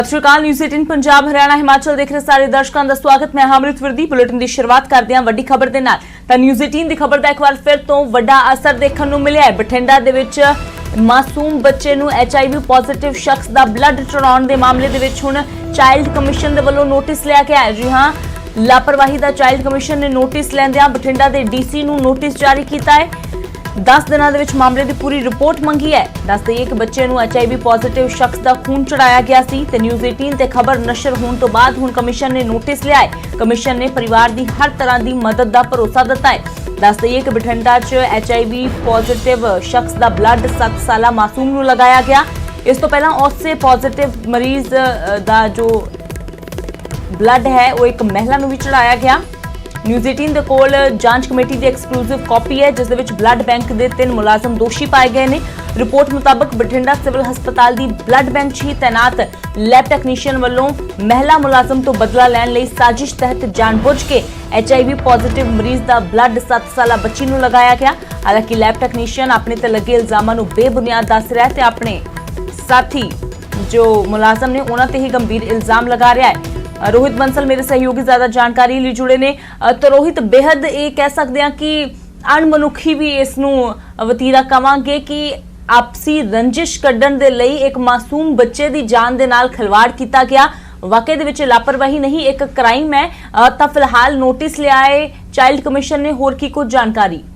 ਸਤਿ ਸ਼੍ਰੀ ਅਕਾਲ। ਨਿਊਜ਼ 18 ਪੰਜਾਬ ਹਰਿਆਣਾ ਹਿਮਾਚਲ ਦੇਖ ਰਹੇ ਸਾਰੇ ਦਰਸ਼ਕਾਂ ਦਾ ਸਵਾਗਤ। ਮੈਂ ਹਮਰਿਤ ਵਿਰਦੀ। ਬੁਲੇਟਿਨ ਦੀ ਸ਼ੁਰੂਆਤ ਕਰਦੇ ਹਾਂ ਵੱਡੀ ਖਬਰ ਦੇ ਨਾਲ। ਤਾਂ ਨਿਊਜ਼ 18 ਦੀ ਖਬਰ ਦਾ ਇੱਕ ਵਾਰ ਫਿਰ ਤੋਂ ਵੱਡਾ ਅਸਰ ਦੇਖਣ ਨੂੰ ਮਿਲਿਆ ਹੈ। ਬਠਿੰਡਾ ਦੇ ਵਿੱਚ ਮਾਸੂਮ ਬੱਚੇ ਨੂੰ HIV ਪੋਜ਼ਿਟਿਵ ਸ਼ਖਸ ਦਾ ਬਲੱਡ ਚੜਾਉਣ ਦੇ ਮਾਮਲੇ ਦੇ ਵਿੱਚ ਹੁਣ ਚਾਈਲਡ ਕਮਿਸ਼ਨ ਦੇ ਵੱਲੋਂ ਨੋਟਿਸ ਲਿਆ ਗਿਆ ਹੈ। ਜੀ ਹਾਂ, ਲਾਪਰਵਾਹੀ ਦਾ ਚਾਈਲਡ ਕਮਿਸ਼ਨ ਨੇ ਨੋਟਿਸ ਲੈਂਦਿਆਂ ਬਠਿੰਡਾ ਦੇ DC ਨੂੰ ਨੋਟਿਸ ਜਾਰੀ ਕੀਤਾ ਹੈ। 10 ਦਿਨਾਂ ਦੇ ਵਿੱਚ ਮਾਮਲੇ ਦੀ ਪੂਰੀ ਰਿਪੋਰਟ ਮੰਗੀ ਹੈ। ਦੱਸ ਦਈਏ ਕਿ ਬੱਚੇ ਨੂੰ HIV ਪੋਜ਼ਿਟਿਵ ਸ਼ਖਸ ਦਾ ਖੂਨ ਚੜਾਇਆ ਗਿਆ ਸੀ ਤੇ ਨਿਊਜ਼ 18 ਤੇ ਖਬਰ ਨਸ਼ਰ ਹੋਣ ਤੋਂ ਬਾਅਦ ਹੁਣ ਕਮਿਸ਼ਨ ਨੇ ਨੋਟਿਸ ਲਿਆ ਹੈ। ਕਮਿਸ਼ਨ ਨੇ ਪਰਿਵਾਰ ਦੀ ਹਰ ਤਰ੍ਹਾਂ ਦੀ ਮਦਦ ਦਾ ਭਰੋਸਾ ਦਿੱਤਾ ਹੈ। ਦੱਸ ਦਈਏ ਕਿ ਬਠਿੰਡਾ 'ਚ HIV ਪੋਜ਼ਿਟਿਵ ਸ਼ਖਸ ਦਾ ਬਲੱਡ 7 ਸਾਲਾ ਮਾਸੂਮ ਨੂੰ ਲਗਾਇਆ ਗਿਆ। ਇਸ ਤੋਂ ਪਹਿਲਾਂ ਉਸੇ ਪੋਜ਼ਿਟਿਵ ਮਰੀਜ਼ ਦਾ ਜੋ ਬਲੱਡ ਹੈ ਉਹ ਇੱਕ ਮਹਿਲਾ ਨੂੰ ਵੀ ਚੜਾਇਆ ਗਿਆ। ਨਿਊਜ਼ 18 ਦੇ ਕੋਲ ਜਾਂਚ ਕਮੇਟੀ ਦੀ ਐਕਸਕਲੂਸਿਵ ਕਾਪੀ ਹੈ ਜਿਸ ਦੇ ਵਿੱਚ ਬਲੱਡ ਬੈਂਕ ਦੇ 3 ਮੁਲਾਜ਼ਮ ਦੋਸ਼ੀ ਪਾਏ ਗਏ ਨੇ। ਰਿਪੋਰਟ ਮੁਤਾਬਕ ਬਠਿੰਡਾ ਸਿਵਲ ਹਸਪਤਾਲ ਦੀ ਬਲੱਡ ਬੈਂਕ 'ਚ ਹੀ ਤੈਨਾਤ ਲੈਬ ਟੈਕਨੀਸ਼ੀਅਨ ਵੱਲੋਂ ਮਹਿਲਾ ਮੁਲਾਜ਼ਮ ਤੋਂ ਬਦਲਾ ਲੈਣ ਲਈ ਸਾਜ਼ਿਸ਼ ਤਹਿਤ ਜਾਣਬੁੱਝ ਕੇ HIV ਪੋਜ਼ਿਟਿਵ ਮਰੀਜ਼ ਦਾ ਬਲੱਡ 7 ਸਾਲਾ ਬੱਚੀ ਨੂੰ ਲਗਾਇਆ ਗਿਆ। ਹਾਲਾਂਕਿ ਲੈਬ ਟੈਕਨੀਸ਼ੀਅਨ ਆਪਣੇ ਤੇ ਲੱਗੇ ਇਲਜ਼ਾਮਾਂ ਨੂੰ ਬੇਬੁਨਿਆਦ ਦੱਸ ਰਿਹਾ ਤੇ ਆਪਣੇ ਸਾਥੀ ਜੋ ਮੁਲਾਜ਼ਮ ਨੇ ਉਹਨਾਂ ਤੇ ਹੀ ਗੰਭੀਰ ਇਲਜ਼ਾਮ ਲਗਾ ਰਿਹਾ ਹੈ। रोहित बंसल मेरे सहयोगी ज्यादा जानकारी लिए जुड़े ने। तो रोहित, बेहद ये कह सकते हैं कि अणमनुखी भी इसनूं वतीरा कहांगे कि आपसी रंजिश कड्ढण दे लई एक मासूम बच्चे दी जान दे नाल खिलवाड़ किया गया। वाकई दे विच लापरवाही नहीं एक क्राइम है। तो फिलहाल नोटिस लिया है चाइल्ड कमिशन ने, होर की कुछ जानकारी?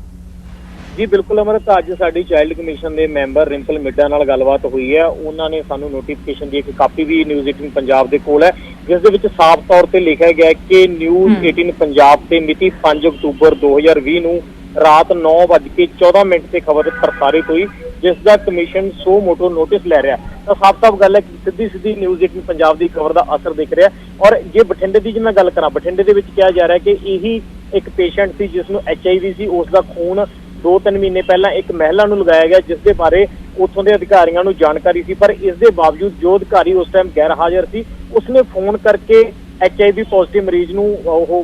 जी बिल्कुल अमृत, अज साडी चाइल्ड कमिशन के मैंबर रिंपल मिड्डा नाल गलबात हुई है। उन्होंने सानू नोटिफिकेशन की एक कापी भी न्यूज़ 18 पंजाब के कोल है जिस दे विच साफ तौर पर लिखा गया है कि न्यूज़ 18 पंजाब से मिति 5 अक्तूबर 2020 नूं रात 9:14 से खबर प्रसारित हुई जिसका कमिशन सो मोटो नोटिस लै रहा। तो साफ गल है कि सीधी न्यूज़ 18 पंजाब की खबर का असर दिख रहा है। और जे बठिंडे की जो मैं गल करा, बठिंडे दे विच कहा जा रहा है कि यही एक पेशेंट सी जिसनूं HIV सी, उसका खून 2-3 महीने पहला एक महिला नूं लगाया गया जिसके बारे उतों के अधिकारियों को जानकारी सी। पर इस दे बावजूद जो अधिकारी उस टाइम गैर हाजिर सी उसने फोन करके HIV पॉजिटिव मरीज नूं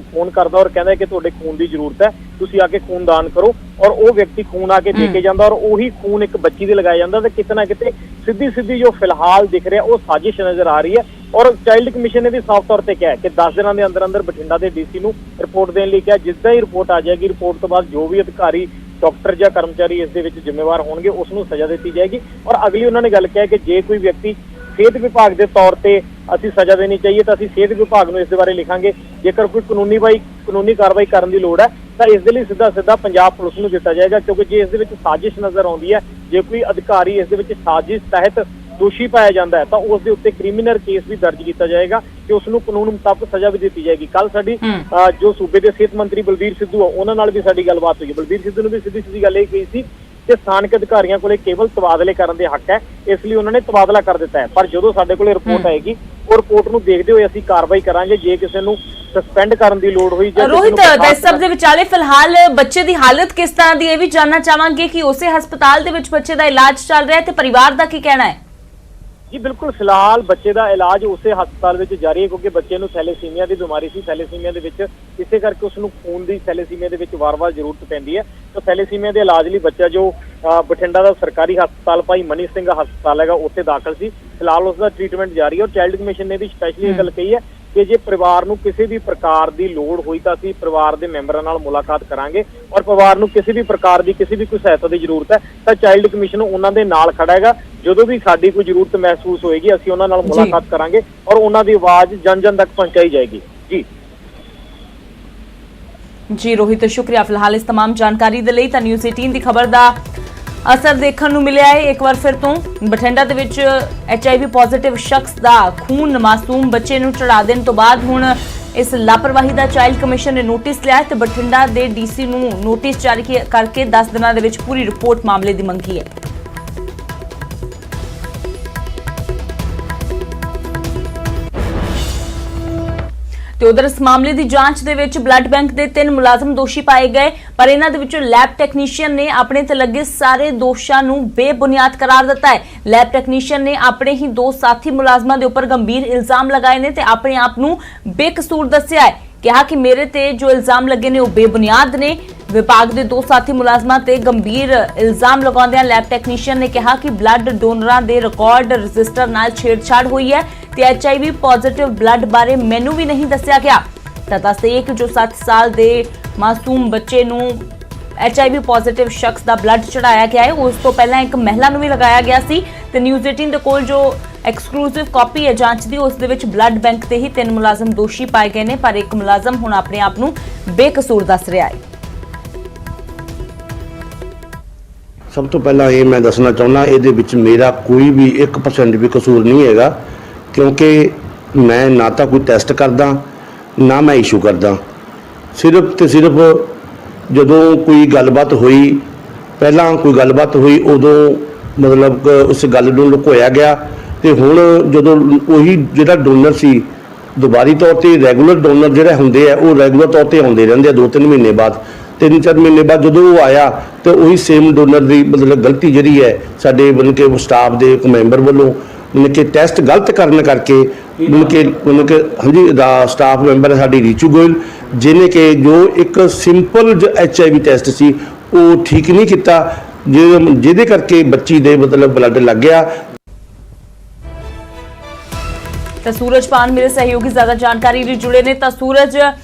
फोन करता और कहता कि तुहाडे खून की जरूरत है, तुसीं आके खून दान करो। और वो व्यक्ति खून आके दे के जाता और वही खून एक बच्ची दे लगाया जाता। तो कितना किते सीधी जो फिलहाल दिख रहा है वो साजिश नजर आ रही है। और चाइल्ड कमिशन ने भी साफ तौर पर कहा कि 10 दिनों के अंदर बठिंडा के DC नूं रिपोर्ट देने लिए कहा। जिसदा ही रिपोर्ट आ जाएगी, रिपोर्ट तो बाद जो भी अधिकारी डॉक्टर या कर्मचारी इस दे विच जिम्मेवार होंगे उसनूं सज़ा दी जाएगी। और अगली उन्होंने गल कहा कि जे कोई व्यक्ति सेहत विभाग के तौर पर असीं सज़ा देनी चाहिए तो असीं सेहत विभाग नूं इस बारे लिखांगे। जेकर कोई कानूनी कार्रवाई करने की लोड़ है तो इस दे लई सीधा पंजाब पुलिस नूं दिता जाएगा। क्योंकि जे इस दे विच साजिश नज़र आउंदी है, जे कोई अधिकारी इस दे विच साजिश तहत दोषी पाया जाता है तो उस दे उत्ते क्रिमिनल केस भी दर्ज किया जाएगा कि उसनूं कानून मुताबिक सज़ा भी दी जाएगी। कल साडी जो सूबे के सेहत मंत्री बलबीर सिद्धू उन्हां नाल भी साडी गलबात हुई। बलबीर सिद्धू ने भी सीधी गल ये कही सी कि स्थानक अधिकारियों को केवल तबादले करने के हक है, इसलिए उन्होंने तबादला कर दिता है। पर जो साडे कोल रिपोर्ट आएगी और रिपोर्ट नूं देखते हुए असीं कार्रवाई करांगे। जे किसी नूं सस्पेंड करने की लोड़ हुई रोहित, इस सब दे विचाले फिलहाल बच्चे की हालत किस तरह की, यह भी जानना चाहांगे कि उसे हस्पताल दे विच बच्चे का इलाज चल रहा है तो परिवार का की कहना है? जी बिल्कुल, फिलहाल बच्चे का इलाज उस हस्पताल में जारी है क्योंकि बच्चे को थैलेसीमिया की बीमारी सी। थैलेसीमिया इसे करके उसनूं खून की थैलेसीमिया वार-वार जरूरत पैंदी है। तो थैलेसीमिया के इलाज लिए बच्चा जो बठिंडा का सरकारी हस्पताल भाई मनी सिंह हस्पताल है उत्थे दाखिल सी। फिलहाल उसका ट्रीटमेंट जारी है। और चाइल्ड कमिशन ने भी स्पैशली ये गल कही है कि जे परिवार नूं किसी भी प्रकार की लोड़ हुई तो असीं परिवार के मैंबरां नाल मुलाकात करांगे। और परिवार नूं किसी भी प्रकार की किसी भी कोई सहायता की जरूरत है तो चाइल्ड कमिशन उन्हां दे नाल खड़ा है। जो भी साडी कोई जरूरत महसूस होएगी असीं उन्हां नाल मुलाकात करांगे और उन्हां दी आवाज़ जन तक पहुंचाई जाएगी। जी रोहित, शुक्रिया फिलहाल इस तमाम जानकारी दे लई। तां न्यूज़ 18 की खबर का असर देखने को मिले है। एक बार फिर तो बठिंडा दे विच HIV पॉजिटिव शख्स का खून मासूम बच्चे नूं चढ़ा देने तो बाद हुण इस लापरवाही का चाइल्ड कमिशन ने नोटिस लिया है तो बठिंडा के DC नूं नोटिस जारी करके 10 दिनों के विच पूरी रिपोर्ट मामले की मंगी है। ਤੇ ਉਧਰ ਇਸ ਮਾਮਲੇ ਦੀ ਜਾਂਚ ਦੇ ਵਿੱਚ ਬਲੱਡ ਬੈਂਕ ਦੇ 3 ਮੁਲਾਜ਼ਮ ਦੋਸ਼ੀ ਪਾਏ ਗਏ। ਪਰ ਇਹਨਾਂ ਦੇ ਵਿੱਚੋਂ ਲੈਬ ਟੈਕਨੀਸ਼ੀਅਨ ਨੇ ਆਪਣੇ ਤੇ ਲੱਗੇ ਸਾਰੇ ਦੋਸ਼ਾਂ ਨੂੰ ਬੇਬੁਨਿਆਦ करार ਦਿੱਤਾ ਹੈ। ਲੈਬ ਟੈਕਨੀਸ਼ੀਅਨ ਨੇ ਆਪਣੇ ਹੀ 2 ਸਾਥੀ ਮੁਲਾਜ਼ਮਾਂ ਦੇ ਉੱਪਰ ਗੰਭੀਰ ਇਲਜ਼ਾਮ ਲਗਾਏ ਨੇ ਤੇ ਆਪਣੇ ਆਪ ਨੂੰ ਬੇਕਸੂਰ ਦੱਸਿਆ ਹੈ। कहा कि मेरे ते जो इल्जाम लगे ने वो बेबुनियाद ने। ਵਿਭਾਗ ਦੇ 2 ਸਾਥੀ ਮੁਲਾਜ਼ਮਾਂ ਤੇ ਗੰਭੀਰ ਇਲਜ਼ਾਮ ਲਗਾਉਂਦਿਆਂ ਲੈਬ ਟੈਕਨੀਸ਼ੀਅਨ ਨੇ ਕਿਹਾ ਕਿ ਬਲੱਡ ਡੋਨਰਾਂ ਦੇ ਰਿਕਾਰਡ ਰਜਿਸਟਰ ਨਾਲ ਛੇੜਛਾੜ ਹੋਈ ਹੈ ਤੇ HIV ਪੋਜ਼ਿਟਿਵ ਬਲੱਡ ਬਾਰੇ ਮੈਨੂੰ ਵੀ ਨਹੀਂ ਦੱਸਿਆ ਗਿਆ। ਤਾਂ ਦੱਸਦੇ ਕਿ ਜੋ 7 ਸਾਲ ਦੇ ਮਾਸੂਮ ਬੱਚੇ ਨੂੰ HIV ਪੋਜ਼ਿਟਿਵ ਸ਼ਖਸ ਦਾ ਬਲੱਡ ਚੜਾਇਆ ਗਿਆ ਹੈ, ਉਸ ਤੋਂ ਪਹਿਲਾਂ ਇੱਕ ਮਹਿਲਾ ਨੂੰ ਵੀ ਲਗਾਇਆ ਗਿਆ ਸੀ ਤੇ ਨਿਊਜ਼ 18 ਦੇ ਕੋਲ ਜੋ ਐਕਸਕਲੂਸਿਵ ਕਾਪੀ ਹੈ ਜਾਂਚ ਦੀ, ਉਸ ਦੇ ਵਿੱਚ ਬਲੱਡ ਬੈਂਕ ਤੇ ਹੀ 3 ਮੁਲਾਜ਼ਮ ਦੋਸ਼ੀ ਪਾਏ ਗਏ ਨੇ, ਪਰ ਇੱਕ ਮੁਲਾਜ਼ਮ ਹੁਣ ਆਪਣੇ ਆਪ ਨੂੰ ਬੇਕਸੂਰ ਦੱਸ ਰਿਹਾ ਹੈ। ਸਭ ਤੋਂ ਪਹਿਲਾਂ ਇਹ ਮੈਂ ਦੱਸਣਾ ਚਾਹੁੰਦਾ, ਇਹਦੇ ਵਿੱਚ ਮੇਰਾ ਕੋਈ ਵੀ 1% ਵੀ ਕਸੂਰ ਨਹੀਂ ਹੈਗਾ, ਕਿਉਂਕਿ ਮੈਂ ਨਾ ਤਾਂ ਕੋਈ ਟੈਸਟ ਕਰਦਾ ਨਾ ਮੈਂ ਇਸ਼ੂ ਕਰਦਾ। ਸਿਰਫ ਤੇ ਸਿਰਫ ਜਦੋਂ ਕੋਈ ਗੱਲਬਾਤ ਹੋਈ, ਪਹਿਲਾਂ ਕੋਈ ਗੱਲਬਾਤ ਹੋਈ, ਉਦੋਂ ਮਤਲਬ ਉਸ ਗੱਲ ਨੂੰ ਲੁਕੋਇਆ ਗਿਆ ਤੇ ਹੁਣ ਜਦੋਂ ਉਹੀ ਜਿਹੜਾ ਡੋਨਰ ਸੀ ਦੁਬਾਰੀ ਤੌਰ ਤੇ ਰੈਗੂਲਰ ਡੋਨਰ ਜਿਹੜੇ ਹੁੰਦੇ ਆ ਉਹ ਰੈਗੂਲਰ ਤੌਰ ਤੇ ਆਉਂਦੇ ਰਹਿੰਦੇ ਆ 2-3 ਮਹੀਨੇ ਬਾਅਦ, 3-4 ਮਹੀਨੇ ਬਾਅਦ ਜਦੋਂ ਉਹ ਆਇਆ ਤੇ ਉਹੀ ਸੇਮ ਡੋਨਰ ਦੀ ਮਤਲਬ ਗਲਤੀ ਜਿਹੜੀ ਹੈ ਸਾਡੇ ਮਤਲਬ ਕਿ ਸਟਾਫ ਦੇ ਇੱਕ ਮੈਂਬਰ ਵੱਲੋਂ ਮਤਲਬ ਕਿ ਟੈਸਟ ਗਲਤ ਕਰਨ ਕਰਕੇ ਮਤਲਬ ਕਿ ਹਾਂਜੀ ਦਾ ਸਟਾਫ ਮੈਂਬਰ ਸਾਡੀ ਰੀਚੂ ਗੋਇਲ, ਜਿਹਨੇ ਕਿ ਜੋ ਇੱਕ ਸਿੰਪਲ HIV ਟੈਸਟ ਸੀ ਉਹ ਠੀਕ ਨਹੀਂ ਕੀਤਾ, ਜਿਹਦੇ ਕਰਕੇ ਬੱਚੀ ਦੇ ਮਤਲਬ ਬਲੱਡ ਲੱਗ ਗਿਆ। ਤਾਂ ਸੂਰਜ ਪਾਨ ਮੇਰੇ ਸਹਿਯੋਗੀ ਜ਼ਿਆਦਾ ਜਾਣਕਾਰੀ ਲਈ ਜੁੜੇ ਨੇ। ਤਾਂ ਸੂਰਜ,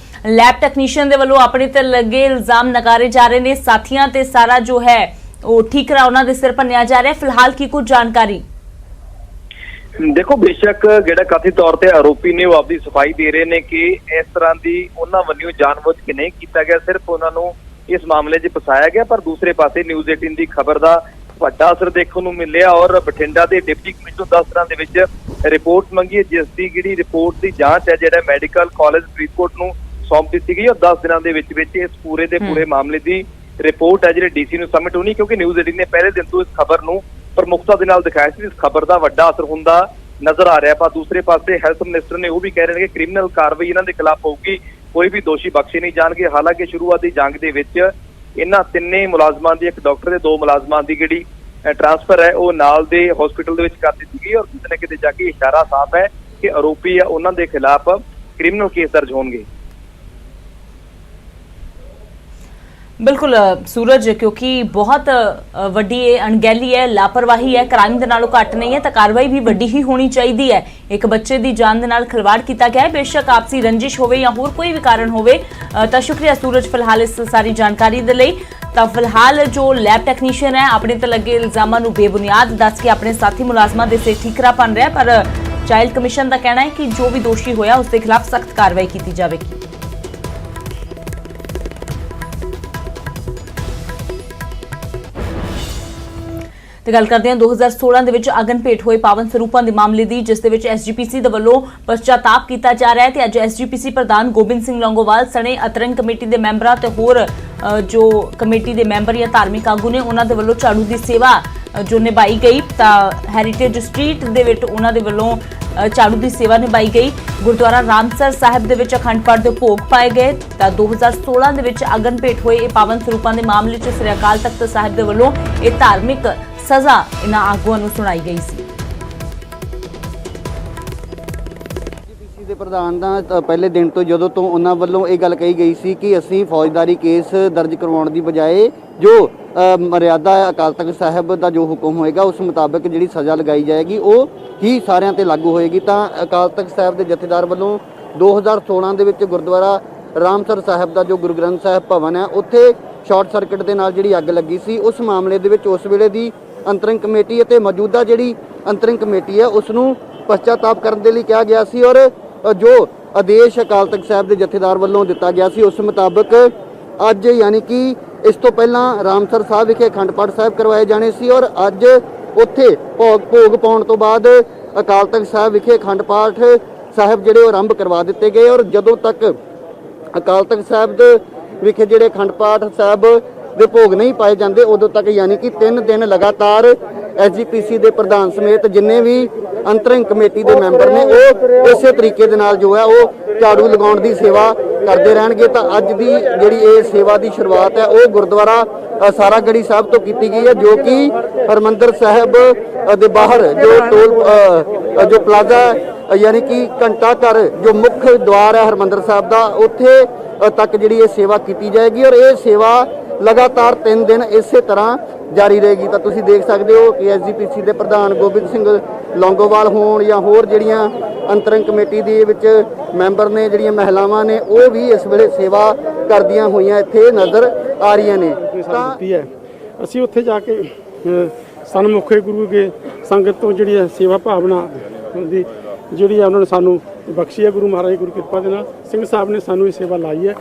ਲੈਬ ਟੈਕਨੀਸ਼ੀਅਨ ਦੇ ਵੱਲੋਂ ਆਪਣੇ ਤੇ ਲੱਗੇ ਇਲਜ਼ਾਮ ਨਕਾਰੇ ਜਾ ਰਹੇ ਨੇ, ਸਾਥੀਆਂ ਤੇ ਸਾਰਾ ਜੋ ਹੈ ਉਹ ਠੀਕ ਕਰਾ ਉਹਨਾਂ ਦੇ ਸਿਰ ਭੰਨਿਆ ਜਾ ਰਿਹਾ ਹੈ, ਫਿਲਹਾਲ ਕੀ ਕੁਝ ਜਾਣਕਾਰੀ? ਦੇਖੋ, ਬੇਸ਼ੱਕ ਜਿਹੜਾ ਕਥਿਤ ਤੌਰ ਤੇ ਆਰੋਪੀ ਨੇ ਉਹ ਆਪਦੀ ਸਫਾਈ ਦੇ ਰਹੇ ਨੇ ਕਿ ਇਸ ਤਰ੍ਹਾਂ ਦੀ ਉਹਨਾਂ ਵੱਲੋਂ ਜਾਣਬੁੱਝ ਕੇ ਨਹੀਂ ਕੀਤਾ ਗਿਆ, ਸਿਰਫ ਉਹਨਾਂ ਨੂੰ ਇਸ ਮਾਮਲੇ 'ਚ ਫਸਾਇਆ ਗਿਆ। ਪਰ ਦੂਸਰੇ ਪਾਸੇ ਨਿਊਜ਼ 18 ਦੀ ਖਬਰ ਦਾ ਵੱਡਾ ਅਸਰ ਦੇਖਣ ਨੂੰ ਮਿਲਿਆ ਔਰ ਬਠਿੰਡਾ ਦੇ ਡਿਪਟੀ ਕਮਿਸ਼ਨਰ 10 ਦਿਨਾਂ ਦੇ ਵਿੱਚ ਰਿਪੋਰਟ ਮੰਗੀ ਹੈ, ਜਿਸ ਦੀ ਜਿਹੜੀ ਰਿਪੋਰਟ ਦੀ ਜਾਂਚ ਹੈ ਜਿਹੜਾ ਮੈਡੀਕਲ ਕਾਲਜ ਫਰੀਦਕੋਟ ਨੂੰ ਸੌਂਪ ਦਿੱਤੀ ਗਈ ਔਰ 10 ਦਿਨਾਂ ਦੇ ਵਿੱਚ ਇਸ ਪੂਰੇ ਦੇ ਪੂਰੇ ਮਾਮਲੇ ਦੀ ਰਿਪੋਰਟ ਹੈ ਜਿਹੜੀ ਡੀਸੀ ਨੂੰ ਸਬਮਿਟ ਹੋਣੀ, ਕਿਉਂਕਿ ਨਿਊਜ਼ 18 ਨੇ ਪਹਿਲੇ ਦਿਨ ਤੋਂ ਇਸ ਖਬਰ ਨੂੰ ਪ੍ਰਮੁਖਤਾ ਦੇ ਨਾਲ ਦਿਖਾਇਆ ਸੀ। ਇਸ ਖਬਰ ਦਾ ਵੱਡਾ ਅਸਰ ਹੁੰਦਾ ਨਜ਼ਰ ਆ ਰਿਹਾ। ਪਰ ਦੂਸਰੇ ਪਾਸੇ ਹੈਲਥ ਮਿਨਿਸਟਰ ਨੇ ਉਹ ਵੀ ਕਹਿ ਰਹੇ ਨੇ ਕਿ ਕ੍ਰਿਮੀਨਲ ਕਾਰਵਾਈ ਇਹਨਾਂ ਦੇ ਖਿਲਾਫ ਹੋਊਗੀ, ਕੋਈ ਵੀ ਦੋਸ਼ੀ ਬਖਸ਼ੇ ਨਹੀਂ ਜਾਣਗੇ। ਹਾਲਾਂਕਿ ਸ਼ੁਰੂਆਤੀ ਜੰਗ ਦੇ ਵਿੱਚ ਇਹਨਾਂ 3 ਮੁਲਾਜ਼ਮਾਂ ਦੀ, ਇੱਕ ਡਾਕਟਰ ਦੇ 2 ਮੁਲਾਜ਼ਮਾਂ ਦੀ ਜਿਹੜੀ ਟ੍ਰਾਂਸਫਰ ਹੈ ਉਹ ਨਾਲ ਦੇ ਹਸਪੀਟਲ ਦੇ ਵਿੱਚ ਕਰ ਦਿੱਤੀ ਗਈ ਔਰ ਕਿਤੇ ਨਾ ਕਿਤੇ ਜਾ ਕੇ ਇਸ਼ਾਰਾ ਸਾਫ਼ ਹੈ ਕਿ ਆਰੋਪੀ ਆ ਉਹਨਾਂ ਦੇ ਖਿਲਾਫ ਕ੍ਰਿਮੀਨਲ ਕੇਸ ਦਰਜ ਹੋਣਗੇ। ਬਿਲਕੁਲ ਸੂਰਜ, ਕਿਉਂਕਿ ਬਹੁਤ ਵੱਡੀ ਇਹ ਅਣਗਹਿਲੀ ਹੈ, ਲਾਪਰਵਾਹੀ ਹੈ, ਕ੍ਰਾਈਮ ਦੇ ਨਾਲੋਂ ਘੱਟ ਨਹੀਂ ਹੈ, ਤਾਂ ਕਾਰਵਾਈ ਵੀ ਵੱਡੀ ਹੀ ਹੋਣੀ ਚਾਹੀਦੀ ਹੈ। ਇੱਕ ਬੱਚੇ ਦੀ ਜਾਨ ਦੇ ਨਾਲ ਖਿਲਵਾੜ ਕੀਤਾ ਗਿਆ ਹੈ, ਬੇਸ਼ੱਕ ਆਪਸੀ ਰੰਜਿਸ਼ ਹੋਵੇ ਜਾਂ ਹੋਰ ਕੋਈ ਵੀ ਕਾਰਨ ਹੋਵੇ। ਤਾਂ ਸ਼ੁਕਰੀਆ ਸੂਰਜ ਫਿਲਹਾਲ ਇਸ ਸਾਰੀ ਜਾਣਕਾਰੀ ਦੇ ਲਈ। ਤਾਂ ਫਿਲਹਾਲ ਜੋ ਲੈਬ ਟੈਕਨੀਸ਼ੀਅਨ ਹੈ ਆਪਣੇ ਤੇ ਲੱਗੇ ਇਲਜ਼ਾਮਾਂ ਨੂੰ ਬੇਬੁਨਿਆਦ ਦੱਸ ਕੇ ਆਪਣੇ ਸਾਥੀ ਮੁਲਾਜ਼ਮਾਂ ਦੇ ਸਿਰ ਠੀਕਰਾ ਬਣ ਰਿਹਾ, ਪਰ ਚਾਈਲਡ ਕਮਿਸ਼ਨ ਦਾ ਕਹਿਣਾ ਹੈ ਕਿ ਜੋ ਵੀ ਦੋਸ਼ੀ ਹੋਇਆ ਉਸ ਦੇ ਖਿਲਾਫ ਸਖਤ ਕਾਰਵਾਈ ਕੀਤੀ ਜਾਵੇਗੀ। ਤੇ ਗੱਲ ਕਰਦੇ ਹਾਂ 2016 ਦੇ ਵਿੱਚ ਅਗਨ ਭੇਟ ਹੋਏ ਪਾਵਨ ਸਰੂਪਾਂ ਦੇ ਮਾਮਲੇ ਦੀ, ਜਿਸ ਦੇ ਵਿੱਚ SGPC ਦੇ ਵੱਲੋਂ ਪਛਤਾਤਾਪ ਕੀਤਾ ਜਾ ਰਿਹਾ ਹੈ। ਤੇ ਅੱਜ SGPC ਪ੍ਰਧਾਨ ਗੋਬਿੰਦ ਸਿੰਘ ਲੌਂਗੋਵਾਲ ਸਣੇ ਅਤਰੰਗ ਕਮੇਟੀ ਦੇ ਮੈਂਬਰਾਂ ਤੇ ਹੋਰ ਜੋ ਕਮੇਟੀ ਦੇ ਮੈਂਬਰ ਜਾਂ ਧਾਰਮਿਕ ਆਗੂ ਨੇ ਉਹਨਾਂ ਦੇ ਵੱਲੋਂ ਝਾੜੂ ਦੀ ਸੇਵਾ ਜੋ ਨਿਭਾਈ ਗਈ। ਤਾਂ ਹੈਰੀਟੇਜ ਸਟਰੀਟ ਦੇ ਵਿੱਚ ਉਹਨਾਂ ਦੇ ਵੱਲੋਂ ਝਾੜੂ ਦੀ ਸੇਵਾ ਨਿਭਾਈ ਗਈ। ਗੁਰਦੁਆਰਾ ਰਾਮਸਰ ਸਾਹਿਬ ਦੇ ਵਿੱਚ ਅਖੰਡ ਪਾਠ ਦੇ ਭੋਗ ਪਾਏ ਗਏ। ਤਾਂ 2016 ਦੇ ਵਿੱਚ ਅਗਨ ਭੇਟ ਹੋਏ ਇਹ ਪਾਵਨ ਸਰੂਪਾਂ ਦੇ ਮਾਮਲੇ 'ਚ ਸ੍ਰੀ ਅਕਾਲ ਤਖਤ ਸਾਹਿਬ ਦੇ ਵੱਲੋਂ ਇਹ ਧਾਰਮਿਕ ਸਜ਼ਾ ਇਹਨਾਂ ਆਗੂਆਂ ਨੂੰ ਸੁਣਾਈ ਗਈ ਸੀ। SGPC ਦੇ ਪ੍ਰਧਾਨ ਦਾ ਪਹਿਲੇ ਦਿਨ ਤੋਂ ਜਦੋਂ ਤੋਂ ਉਹਨਾਂ ਵੱਲੋਂ ਇਹ ਗੱਲ ਕਹੀ ਗਈ ਸੀ ਕਿ ਅਸੀਂ ਫੌਜਦਾਰੀ ਕੇਸ ਦਰਜ ਕਰਵਾਉਣ ਦੀ ਬਜਾਏ ਜੋ ਮਰਿਆਦਾ ਅਕਾਲ ਤਖਤ ਸਾਹਿਬ ਦਾ ਜੋ ਹੁਕਮ ਹੋਏਗਾ ਉਸ ਮੁਤਾਬਕ ਜਿਹੜੀ ਸਜ਼ਾ ਲਗਾਈ ਜਾਏਗੀ ਉਹ ਹੀ ਸਾਰਿਆਂ ਤੇ ਲਾਗੂ ਹੋਏਗੀ। ਤਾਂ ਅਕਾਲ ਤਖਤ ਸਾਹਿਬ ਦੇ ਜਥੇਦਾਰ ਵੱਲੋਂ 2016 ਦੇ ਵਿੱਚ ਗੁਰਦੁਆਰਾ ਰਾਮਸਰ ਸਾਹਿਬ ਦਾ ਜੋ ਗੁਰੂ ਗ੍ਰੰਥ ਸਾਹਿਬ ਭਵਨ ਹੈ ਉੱਥੇ ਸ਼ਾਰਟ ਸਰਕਟ ਦੇ ਨਾਲ ਜਿਹੜੀ ਅੱਗ ਲੱਗੀ ਸੀ, ਉਸ ਮਾਮਲੇ ਦੇ ਵਿੱਚ ਉਸ ਵੇਲੇ ਦੀ ਅੰਤਰਿੰਗ ਕਮੇਟੀ ਅਤੇ ਮੌਜੂਦਾ ਜਿਹੜੀ ਅੰਤਰਿੰਗ ਕਮੇਟੀ ਹੈ ਉਸ ਨੂੰ ਪਛਤਾਤਾਪ ਕਰਨ ਦੇ ਲਈ ਕਿਹਾ ਗਿਆ ਸੀ ਔਰ ਜੋ ਆਦੇਸ਼ ਅਕਾਲ ਤਖਤ ਸਾਹਿਬ ਦੇ ਜਥੇਦਾਰ ਵੱਲੋਂ ਦਿੱਤਾ ਗਿਆ ਸੀ ਉਸ ਮੁਤਾਬਕ ਅੱਜ ਯਾਨੀ ਕਿ ਇਸ ਤੋਂ ਪਹਿਲਾਂ ਰਾਮਸਰ ਸਾਹਿਬ ਵਿਖੇ ਅਖੰਡ ਪਾਠ ਸਾਹਿਬ ਕਰਵਾਏ ਜਾਣੇ ਸੀ ਔਰ ਅੱਜ ਉੱਥੇ ਭੋਗ ਪਾਉਣ ਤੋਂ ਬਾਅਦ ਅਕਾਲ ਤਖਤ ਸਾਹਿਬ ਵਿਖੇ ਅਖੰਡ ਪਾਠ ਸਾਹਿਬ ਜਿਹੜੇ ਉਹ ਆਰੰਭ ਕਰਵਾ ਦਿੱਤੇ ਗਏ ਔਰ ਜਦੋਂ ਤੱਕ ਅਕਾਲ ਤਖਤ ਸਾਹਿਬ ਦੇ ਵਿਖੇ ਜਿਹੜੇ ਅਖੰਡ ਪਾਠ ਸਾਹਿਬ ਦੇ ਭੋਗ ਨਹੀਂ ਪਾਏ ਜਾਂਦੇ ਉਦੋਂ ਤੱਕ ਯਾਨੀ ਕਿ 3 ਦਿਨ ਲਗਾਤਾਰ SGPC ਦੇ ਪ੍ਰਧਾਨ ਸਮੇਤ ਜਿੰਨੇ ਵੀ ਅੰਤਰਿੰਗ ਕਮੇਟੀ ਦੇ ਮੈਂਬਰ ਨੇ ਉਹ ਇਸੇ ਤਰੀਕੇ ਦੇ ਨਾਲ ਜੋ ਹੈ ਉਹ ਝਾੜੂ ਲਗਾਉਣ ਦੀ ਸੇਵਾ ਕਰਦੇ ਰਹਿਣਗੇ। ਤਾਂ ਅੱਜ ਦੀ ਜਿਹੜੀ ਇਹ ਸੇਵਾ ਦੀ ਸ਼ੁਰੂਆਤ ਹੈ ਉਹ ਗੁਰਦੁਆਰਾ ਸਾਰਾਗੜੀ ਸਾਹਿਬ ਤੋਂ ਕੀਤੀ ਗਈ ਹੈ, ਜੋ ਕਿ ਹਰਮੰਦਰ ਸਾਹਿਬ ਦੇ ਬਾਹਰ ਜੋ ਪਲਾਜ਼ਾ ਯਾਨੀ ਕਿ ਘੰਟਾ ਘਰ ਜੋ ਮੁੱਖ ਦੁਆਰ ਹੈ ਹਰਮੰਦਰ ਸਾਹਿਬ ਦਾ ਉੱਥੇ ਤੱਕ ਜਿਹੜੀ ਇਹ ਸੇਵਾ ਕੀਤੀ ਜਾਏਗੀ ਔਰ ਇਹ ਸੇਵਾ ਲਗਾਤਾਰ 3 ਦਿਨ ਇਸੇ ਤਰ੍ਹਾਂ ਜਾਰੀ ਰਹੇਗੀ। ਤਾਂ ਤੁਸੀਂ ਦੇਖ ਸਕਦੇ ਹੋ ਕਿ ਐਸਜੀਪੀਸੀ ਦੇ ਪ੍ਰਧਾਨ ਗੋਬਿੰਦ ਸਿੰਘ ਲੌਂਗੋਵਾਲ ਹੋਣ ਜਾਂ ਹੋਰ ਜਿਹੜੀਆਂ ਅੰਤਰੰਗ ਕਮੇਟੀ ਦੇ ਵਿੱਚ ਮੈਂਬਰ ਨੇ, ਜਿਹੜੀਆਂ ਮਹਿਲਾਵਾਂ ਨੇ, ਉਹ ਵੀ ਇਸ ਵੇਲੇ ਸੇਵਾ ਕਰਦੀਆਂ ਹੋਈਆਂ ਇੱਥੇ ਨਜ਼ਰ ਆ ਰਹੀਆਂ ਨੇ। ਤਾਂ ਅਸੀਂ ਉੱਥੇ ਜਾ ਕੇ ਸਨਮੁਖੇ ਗੁਰੂ ਕੇ ਸੰਗਤ ਤੋਂ ਜਿਹੜੀ ਸੇਵਾ ਭਾਵਨਾ ਦੀ ਜਿਹੜੀ ਉਹਨਾਂ ਨੇ ਸਾਨੂੰ ਬਖਸ਼ੀ ਹੈ, ਗੁਰੂ ਮਹਾਰਾਜ ਗੁਰੂ ਕਿਰਪਾ ਦੇ ਨਾਲ ਸਿੰਘ ਸਾਹਿਬ ਨੇ ਸਾਨੂੰ ਇਹ ਸੇਵਾ ਲਾਈ ਹੈ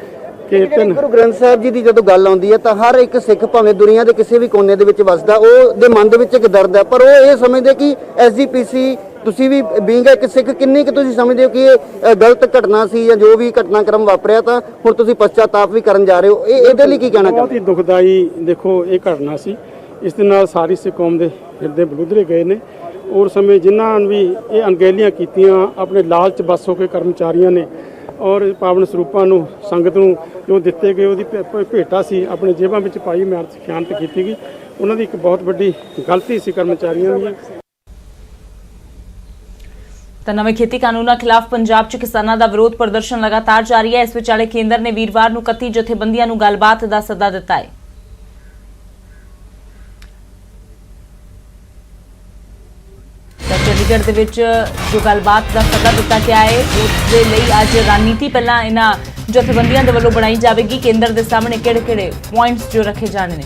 ਕਿ ਗੁਰੂ ਗ੍ਰੰਥ ਸਾਹਿਬ ਜੀ ਦੀ ਜਦੋਂ ਗੱਲ ਆਉਂਦੀ ਹੈ ਤਾਂ ਹਰ ਇੱਕ ਸਿੱਖ ਭਾਵੇਂ ਦੁਨੀਆ ਦੇ ਕਿਸੇ ਵੀ ਕੋਨੇ ਦੇ ਵਿੱਚ ਵੱਸਦਾ, ਉਹ ਦੇ ਮਨ ਦੇ ਵਿੱਚ ਇੱਕ ਦਰਦ ਹੈ, ਪਰ ਉਹ ਇਹ ਸਮਝਦੇ ਕਿ ਐਸਜੀਪੀਸੀ, ਤੁਸੀਂ ਵੀ ਬੀਂਗ ਇੱਕ ਸਿੱਖ, ਕਿੰਨੀ ਕਿ ਤੁਸੀਂ ਸਮਝਦੇ ਹੋ ਕਿ ਇਹ ਗਲਤ ਘਟਨਾ ਸੀ ਜਾਂ ਜੋ ਵੀ ਘਟਨਾਕ੍ਰਮ ਵਾਪਰਿਆ, ਤਾਂ ਹੁਣ ਤੁਸੀਂ ਪਛਤਾਤਾਪ ਵੀ ਕਰਨ ਜਾ ਰਹੇ ਹੋ, ਇਹਦੇ ਲਈ ਕੀ ਕਹਿਣਾ ਚਾਹੁੰਦੇ? ਬਹੁਤ ਹੀ ਦੁਖਦਾਈ ਦੇਖੋ ਇਹ ਘਟਨਾ ਸੀ। ਇਸ ਦੇ ਨਾਲ ਸਾਰੀ ਸਿੱਖ ਕੌਮ ਦੇ ਹਿਰਦੇ ਬਲੂਦਰੇ ਗਏ ਨੇ। ਔਰ ਸਮੇਂ ਜਿਨ੍ਹਾਂ ਨੇ ਵੀ ਇਹ ਅਣਗਹਿਲੀਆਂ ਕੀਤੀਆਂ, ਆਪਣੇ ਲਾਲਚ ਬਸ ਹੋ ਕੇ ਕਰਮਚਾਰੀਆਂ ਨੇ ਔਰ ਪਾਵਨ ਸਰੂਪਾਂ ਨੂੰ, ਸੰਗਤ ਨੂੰ ਜੋ ਦਿੱਤੇ ਗਏ ਉਹਦੀ ਭੇਟਾ ਸੀ ਆਪਣੇ ਜੇਬਾਂ ਵਿੱਚ ਪਾਈ, ਮਿਹਨਤ ਖਿਆਨਤ ਕੀਤੀ ਗਈ, ਉਹਨਾਂ ਦੀ ਇੱਕ ਬਹੁਤ ਵੱਡੀ ਗਲਤੀ ਸੀ ਕਰਮਚਾਰੀਆਂ ਦੀ। ਤਾਂ ਨਵੇਂ ਖੇਤੀ ਕਾਨੂੰਨਾਂ ਖਿਲਾਫ ਪੰਜਾਬ 'ਚ ਕਿਸਾਨਾਂ ਦਾ ਵਿਰੋਧ ਪ੍ਰਦਰਸ਼ਨ ਲਗਾਤਾਰ ਜਾਰੀ ਹੈ। ਇਸ ਵਿਚਾਲੇ ਕੇਂਦਰ ਨੇ ਵੀਰਵਾਰ ਨੂੰ 31 ਜਥੇਬੰਦੀਆਂ ਨੂੰ ਗੱਲਬਾਤ ਦਾ ਸੱਦਾ ਦਿੱਤਾ ਹੈ। ਚੰਡੀਗੜ੍ਹ ਦੇ ਵਿੱਚ ਜੋ ਗੱਲਬਾਤ ਦਾ ਸੱਦਾ ਦਿੱਤਾ ਗਿਆ ਹੈ, ਉਸ ਦੇ ਲਈ ਅੱਜ ਰਣਨੀਤੀ ਪਹਿਲਾਂ ਇਹਨਾਂ ਜਥੇਬੰਦੀਆਂ ਦੇ ਵੱਲੋਂ ਬਣਾਈ ਜਾਵੇਗੀ। ਕੇਂਦਰ ਦੇ ਸਾਹਮਣੇ ਕਿਹੜੇ-ਕਿਹੜੇ ਪੁਆਇੰਟਸ ਜੋ ਰੱਖੇ ਜਾਣੇ ਨੇ।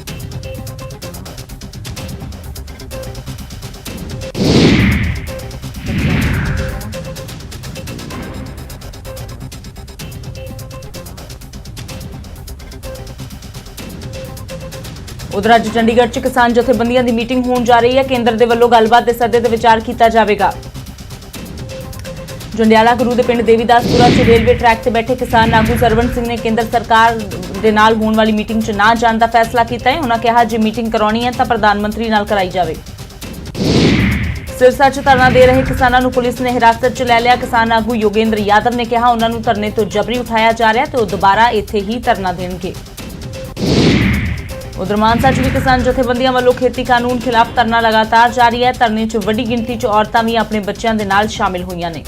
ਉਧਰ ਅੱਜ ਚੰਡੀਗੜ੍ਹ 'ਚ ਕਿਸਾਨ ਜਥੇਬੰਦੀਆਂ ਦੀ ਮੀਟਿੰਗ ਹੋਣ ਜਾ ਰਹੀ ਹੈ। ਕੇਂਦਰ ਦੇ ਵੱਲੋਂ ਗੱਲਬਾਤ ਦੇ ਸੱਦੇ ਤੇ ਵਿਚਾਰ ਕੀਤਾ ਜਾਵੇਗਾ। ਜੰਡਿਆਲਾ ਗੁਰੂ ਦੇ ਪਿੰਡ ਦੇਵੀਦਾਸਪੁਰਾ 'ਚ ਰੇਲਵੇ ਟਰੈਕ ਤੇ ਬੈਠੇ ਕਿਸਾਨ ਆਗੂ ਸਰਵਣ ਸਿੰਘ ਨੇ ਕੇਂਦਰ ਸਰਕਾਰ ਦੇ ਨਾਲ ਹੋਣ ਵਾਲੀ ਮੀਟਿੰਗ 'ਚ ਨਾ ਜਾਣ ਦਾ ਫੈਸਲਾ ਕੀਤਾ ਹੈ। ਉਹਨਾਂ ਕਿਹਾ ਜੇ ਮੀਟਿੰਗ ਕਰਾਉਣੀ ਹੈ ਤਾਂ ਪ੍ਰਧਾਨ ਮੰਤਰੀ ਨਾਲ ਕਰਾਈ ਜਾਵੇ। ਸਿਰਸਾ 'ਚ ਧਰਨਾ ਦੇ ਰਹੇ ਕਿਸਾਨਾਂ ਨੂੰ ਪੁਲਿਸ ਨੇ ਹਿਰਾਸਤ 'ਚ ਲੈ ਲਿਆ। ਕਿਸਾਨ ਆਗੂ ਯੋਗੇਂਦਰ ਯਾਦਵ ਨੇ ਕਿਹਾ ਉਹਨਾਂ ਨੂੰ ਧਰਨੇ ਤੋਂ ਜਬਰੀ ਉਠਾਇਆ ਜਾ ਰਿਹਾ ਤੇ ਉਹ ਦੁਬਾਰਾ ਇੱਥੇ ਹੀ ਧਰਨਾ ਦੇਣਗੇ। ਉਧਰ ਮਾਨਸਾ 'ਚ ਵੀ ਕਿਸਾਨ ਜਥੇਬੰਦੀਆਂ ਵੱਲੋਂ ਖੇਤੀ ਕਾਨੂੰਨ ਖਿਲਾਫ ਧਰਨਾ ਲਗਾਤਾਰ ਜਾਰੀ ਹੈ। ਧਰਨੇ 'ਚ ਵੱਡੀ ਗਿਣਤੀ 'ਚ ਔਰਤਾਂ ਵੀ ਆਪਣੇ ਬੱਚਿਆਂ ਦੇ ਨਾਲ ਸ਼ਾਮਿਲ ਹੋਈਆਂ ਨੇ।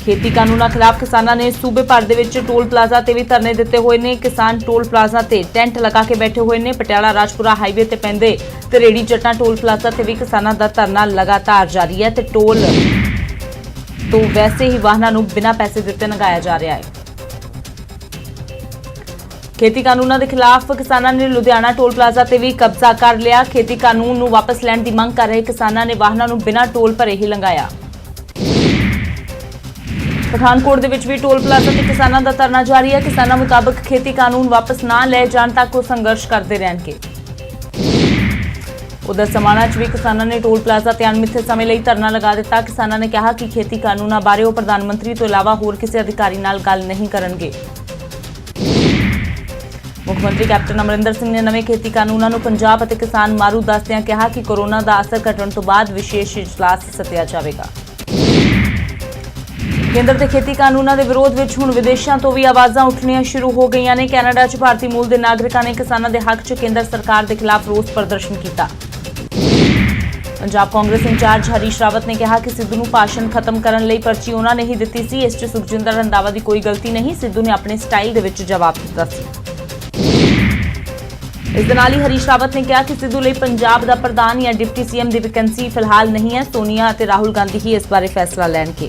ਖੇਤੀ ਕਾਨੂੰਨਾਂ ਖਿਲਾਫ ਕਿਸਾਨਾਂ ਨੇ ਸੂਬੇ ਭਰ ਦੇ ਵਿੱਚ ਟੋਲ ਪਲਾਜ਼ਾ ਤੇ ਵੀ ਧਰਨੇ ਦਿੱਤੇ ਹੋਏ ਨੇ। ਕਿਸਾਨ ਟੋਲ ਪਲਾਜ਼ਾ ਤੇ ਟੈਂਟ ਲਗਾ ਕੇ ਬੈਠੇ ਹੋਏ ਨੇ। ਪਟਿਆਲਾ ਰਾਜਪੁਰਾ ਹਾਈਵੇ ਤੇ ਪੈਂਦੇ ਤਰੇੜੀ ਜੱਟਾਂ ਟੋਲ ਪਲਾਜ਼ਾ ਤੇ ਵੀ ਕਿਸਾਨਾਂ ਦਾ ਧਰਨਾ ਲਗਾਤਾਰ ਜਾਰੀ ਹੈ ਤੇ ਟੋਲ ਤੋਂ ਵੈਸੇ ਹੀ ਵਾਹਨਾਂ ਨੂੰ ਬਿਨਾਂ ਪੈਸੇ ਦਿੱਤੇ ਲੰਘਾਇਆ ਜਾ ਰਿਹਾ ਹੈ। ਖੇਤੀ ਕਾਨੂੰਨਾਂ ਦੇ ਖਿਲਾਫ ਕਿਸਾਨਾਂ ਨੇ ਲੁਧਿਆਣਾ ਟੋਲ ਪਲਾਜ਼ਾ ਤੇ ਵੀ ਕਬਜ਼ਾ ਕਰ ਲਿਆ। ਖੇਤੀ ਕਾਨੂੰਨ ਨੂੰ ਵਾਪਸ ਲੈਣ ਦੀ ਮੰਗ ਕਰ ਰਹੇ ਕਿਸਾਨਾਂ ਨੇ ਵਾਹਨਾਂ ਨੂੰ ਬਿਨਾਂ ਟੋਲ ਭਰੇ ਹੀ ਲੰਘਾਇਆ। ਪਠਾਨਕੋਟ ਦੇ ਵਿੱਚ ਵੀ ਟੋਲ ਪਲਾਜ਼ਾ ਤੇ ਕਿਸਾਨਾਂ ਦਾ ਧਰਨਾ ਜਾਰੀ ਹੈ। ਕਿਸਾਨਾਂ ਮੁਤਾਬਕ ਖੇਤੀ ਕਾਨੂੰਨ ਵਾਪਸ ਨਾ ਲਏ ਜਾਣ ਤੱਕ ਉਹ ਸੰਘਰਸ਼ ਕਰਦੇ ਰਹਿਣਗੇ। ਉਧਰ ਸਮਾਣਾ 'ਚ ਵੀ ਕਿਸਾਨਾਂ ਨੇ ਟੋਲ ਪਲਾਜ਼ਾ ਤੇ ਅਣਮਿੱਥੇ ਸਮੇਂ ਲਈ ਧਰਨਾ ਲਗਾ ਦਿੱਤਾ। ਕਿਸਾਨਾਂ ਨੇ ਕਿਹਾ ਕਿ ਖੇਤੀ ਕਾਨੂੰਨਾਂ ਬਾਰੇ ਉਹ ਪ੍ਰਧਾਨ ਮੰਤਰੀ ਤੋਂ ਇਲਾਵਾ ਹੋਰ ਕਿਸੇ ਅਧਿਕਾਰੀ ਨਾਲ ਗੱਲ ਨਹੀਂ ਕਰਨਗੇ। ਮੁੱਖ ਮੰਤਰੀ ਕੈਪਟਨ ਅਮਰਿੰਦਰ ਸਿੰਘ ਨੇ ਨਵੇਂ ਖੇਤੀ ਕਾਨੂੰਨਾਂ ਨੂੰ ਪੰਜਾਬ ਅਤੇ ਕਿਸਾਨ ਮਾਰੂ ਦੱਸਦਿਆਂ ਕਿਹਾ ਕਿ ਕੋਰੋਨਾ ਦਾ ਅਸਰ ਘਟਣ ਤੋਂ ਬਾਅਦ ਵਿਸ਼ੇਸ਼ ਇਜਲਾਸ ਸੱਦਿਆ ਜਾਵੇਗਾ। ਕੇਂਦਰ ਦੇ ਖੇਤੀ ਕਾਨੂੰਨਾਂ ਦੇ ਵਿਰੋਧ ਵਿੱਚ ਹੁਣ ਵਿਦੇਸ਼ਾਂ ਤੋਂ ਵੀ ਆਵਾਜ਼ਾਂ ਉੱਠਣੀਆਂ ਸ਼ੁਰੂ ਹੋ ਗਈਆਂ ਨੇ। ਕੈਨੇਡਾ 'ਚ ਭਾਰਤੀ ਮੂਲ ਦੇ ਨਾਗਰਿਕਾਂ ਨੇ ਕਿਸਾਨਾਂ ਦੇ ਹੱਕ 'ਚ ਕੇਂਦਰ ਸਰਕਾਰ ਦੇ ਖਿਲਾਫ ਰੋਸ ਪ੍ਰਦਰਸ਼ਨ ਕੀਤਾ। ਪੰਜਾਬ ਕਾਂਗਰਸ ਇੰਚਾਰਜ ਹਰੀਸ਼ ਰਾਵਤ ਨੇ ਕਿਹਾ ਕਿ ਸਿੱਧੂ ਨੂੰ ਭਾਸ਼ਣ ਖਤਮ ਕਰਨ ਲਈ ਪਰਚੀ ਉਹਨਾਂ ਨੇ ਹੀ ਦਿੱਤੀ ਸੀ। ਇਸ 'ਚ ਸੁਖਜਿੰਦਰ ਰੰਧਾਵਾ ਦੀ ਕੋਈ ਗਲਤੀ ਨਹੀਂ। ਸਿੱਧੂ ਨੇ ਆਪਣੇ ਸਟਾਈਲ ਦੇ ਵਿੱਚ ਜਵਾਬ ਦਿੱਤਾ ਸੀ। ਇਸ ਦੇ ਨਾਲ ਹੀ ਹਰੀਸ਼ ਰਾਵਤ ਨੇ ਕਿਹਾ ਕਿ ਸਿੱਧੂ ਲਈ ਪੰਜਾਬ ਦਾ ਪ੍ਰਧਾਨ ਜਾਂ ਡਿਪਟੀ ਸੀਐਮ ਦੀ ਵੈਕੈਂਸੀ ਫਿਲਹਾਲ ਨਹੀਂ ਹੈ। ਸੋਨੀਆ ਅਤੇ ਰਾਹੁਲ ਗਾਂਧੀ ਹੀ ਇਸ ਬਾਰੇ ਫੈਸਲਾ ਲੈਣਗੇ।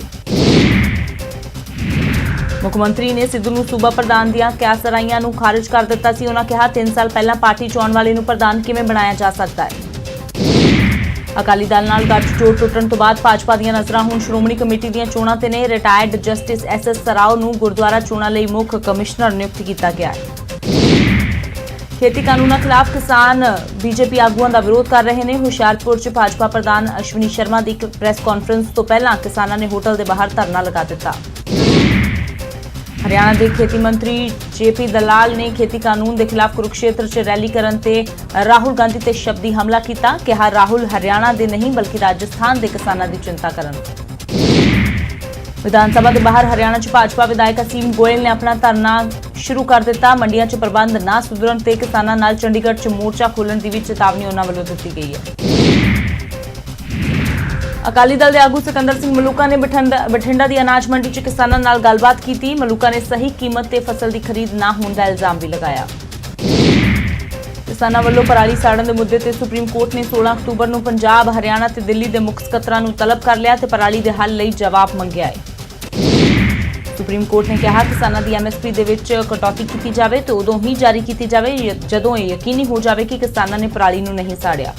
ਮੁੱਖ ਮੰਤਰੀ ਨੇ ਸਿੱਧੂ ਨੂੰ ਸੂਬਾ ਪ੍ਰਧਾਨ ਦੀਆਂ ਕਿਆਸਰਾਈਆਂ ਨੂੰ ਖਾਰਜ ਕਰ ਦਿੱਤਾ ਸੀ। ਉਹਨਾਂ ਕਿਹਾ 3 ਸਾਲ ਪਹਿਲਾਂ ਪਾਰਟੀ ਚੋਣ ਵਾਲੇ ਨੂੰ ਪ੍ਰਧਾਨ ਕਿਵੇਂ ਬਣਾਇਆ ਜਾ ਸਕਦਾ ਹੈ। ਅਕਾਲੀ ਦਲ ਨਾਲ ਗੱਠਜੋੜ ਟੁੱਟਣ ਤੋਂ ਬਾਅਦ ਭਾਜਪਾ ਦੀਆਂ ਨਜ਼ਰਾਂ ਹੁਣ ਸ਼੍ਰੋਮਣੀ ਕਮੇਟੀ ਦੀਆਂ ਚੋਣਾਂ ਤੇ ਨੇ। ਰਿਟਾਇਰਡ ਜਸਟਿਸ ਐਸ ਸਰਾਓ ਨੂੰ ਗੁਰਦੁਆਰਾ ਚੋਣਾਂ ਲਈ ਮੁੱਖ ਕਮਿਸ਼ਨਰ ਨਿਯੁਕਤ ਕੀਤਾ ਗਿਆ ਹੈ। ਖੇਤੀ ਕਾਨੂੰਨਾਂ ਖਿਲਾਫ ਕਿਸਾਨ ਬੀਜੇਪੀ ਆਗੂਆਂ ਦਾ ਵਿਰੋਧ ਕਰ ਰਹੇ ਨੇ। ਹੁਸ਼ਿਆਰਪੁਰ 'ਚ ਭਾਜਪਾ ਪ੍ਰਧਾਨ ਅਸ਼ਵਨੀ ਸ਼ਰਮਾ ਦੀ ਇੱਕ ਪ੍ਰੈਸ ਕਾਨਫਰੰਸ ਤੋਂ ਪਹਿਲਾਂ ਕਿਸਾਨਾਂ ਨੇ ਹੋਟਲ ਦੇ ਬਾਹਰ ਧਰਨਾ ਲਗਾ ਦਿੱਤਾ। ਹਰਿਆਣਾ ਦੇ ਖੇਤੀ ਮੰਤਰੀ ਜੇਪੀ ਦਲਾਲ ਨੇ ਖੇਤੀ ਕਾਨੂੰਨ ਦੇ ਖਿਲਾਫ ਕੁਰੂਕਸ਼ੇਤਰ 'ਚ ਰੈਲੀ ਕਰਨ ਤੇ ਰਾਹੁਲ ਗਾਂਧੀ ਤੇ ਸ਼ਬਦੀ ਹਮਲਾ ਕੀਤਾ। ਕਿਹਾ ਰਾਹੁਲ ਹਰਿਆਣਾ ਦੇ ਨਹੀਂ ਬਲਕਿ ਰਾਜਸਥਾਨ ਦੇ ਕਿਸਾਨਾਂ ਦੀ ਚਿੰਤਾ ਕਰਨ। ਵਿਧਾਨ ਸਭਾ ਦੇ ਬਾਹਰ ਹਰਿਆਣਾ 'ਚ ਭਾਜਪਾ ਵਿਧਾਇਕ ਅਸੀਮ ਗੋਇਲ ਨੇ ਆਪਣਾ ਧਰਨਾ ਸ਼ੁਰੂ ਕਰ ਦਿੱਤਾ। ਮੰਡੀਆਂ 'ਚ ਪ੍ਰਬੰਧ ਨਾ ਸੁਧਰਨ ਤੇ ਕਿਸਾਨਾਂ ਨਾਲ ਚੰਡੀਗੜ੍ਹ 'ਚ ਮੋਰਚਾ ਖੋਲ੍ਹਣ ਦੀ ਵੀ ਚੇਤਾਵਨੀ ਉਹਨਾਂ ਵੱਲੋਂ ਦਿੱਤੀ ਗਈ ਹੈ। ਅਕਾਲੀ ਦਲ ਦੇ ਆਗੂ ਸਿਕੰਦਰ ਸਿੰਘ ਮਲੂਕਾ ਨੇ ਬਠਿੰਡਾ ਦੀ ਅਨਾਜ ਮੰਡੀ 'ਚ ਕਿਸਾਨਾਂ ਨਾਲ ਗੱਲਬਾਤ ਕੀਤੀ। ਮਲੂਕਾ ਨੇ ਸਹੀ ਕੀਮਤ ਤੇ ਫਸਲ ਦੀ ਖਰੀਦ ਨਾ ਹੋਣ ਦਾ ਇਲਜ਼ਾਮ ਵੀ ਲਗਾਇਆ। ਕਿਸਾਨਾਂ ਵੱਲੋਂ ਪਰਾਲੀ ਸਾੜਨ ਦੇ ਮੁੱਦੇ ਤੇ ਸੁਪਰੀਮ ਕੋਰਟ ਨੇ 16 ਅਕਤੂਬਰ ਨੂੰ ਪੰਜਾਬ, ਹਰਿਆਣਾ ਤੇ ਦਿੱਲੀ ਦੇ ਮੁੱਖ ਸਕੱਤਰਾਂ ਨੂੰ ਤਲਬ ਕਰ ਲਿਆ ਤੇ ਪਰਾਲੀ ਦੇ ਹੱਲ ਲਈ ਜਵਾਬ ਮੰਗਿਆ ਹੈ। ਸੁਪਰੀਮ ਕੋਰਟ ਨੇ ਕਿਹਾ ਕਿਸਾਨਾਂ ਦੀ ਐਮਐਸਪੀ ਦੇ ਵਿੱਚ ਕਟੌਤੀ ਕੀਤੀ ਜਾਵੇ ਤੇ ਉਦੋਂ ਹੀ ਜਾਰੀ ਕੀਤੀ ਜਾਵੇ ਜਦੋਂ ਇਹ ਯਕੀਨੀ ਹੋ ਜਾਵੇ ਕਿ ਕਿਸਾਨਾਂ ਨੇ ਪਰਾਲੀ ਨੂੰ ਨਹੀਂ ਸਾੜਿਆ।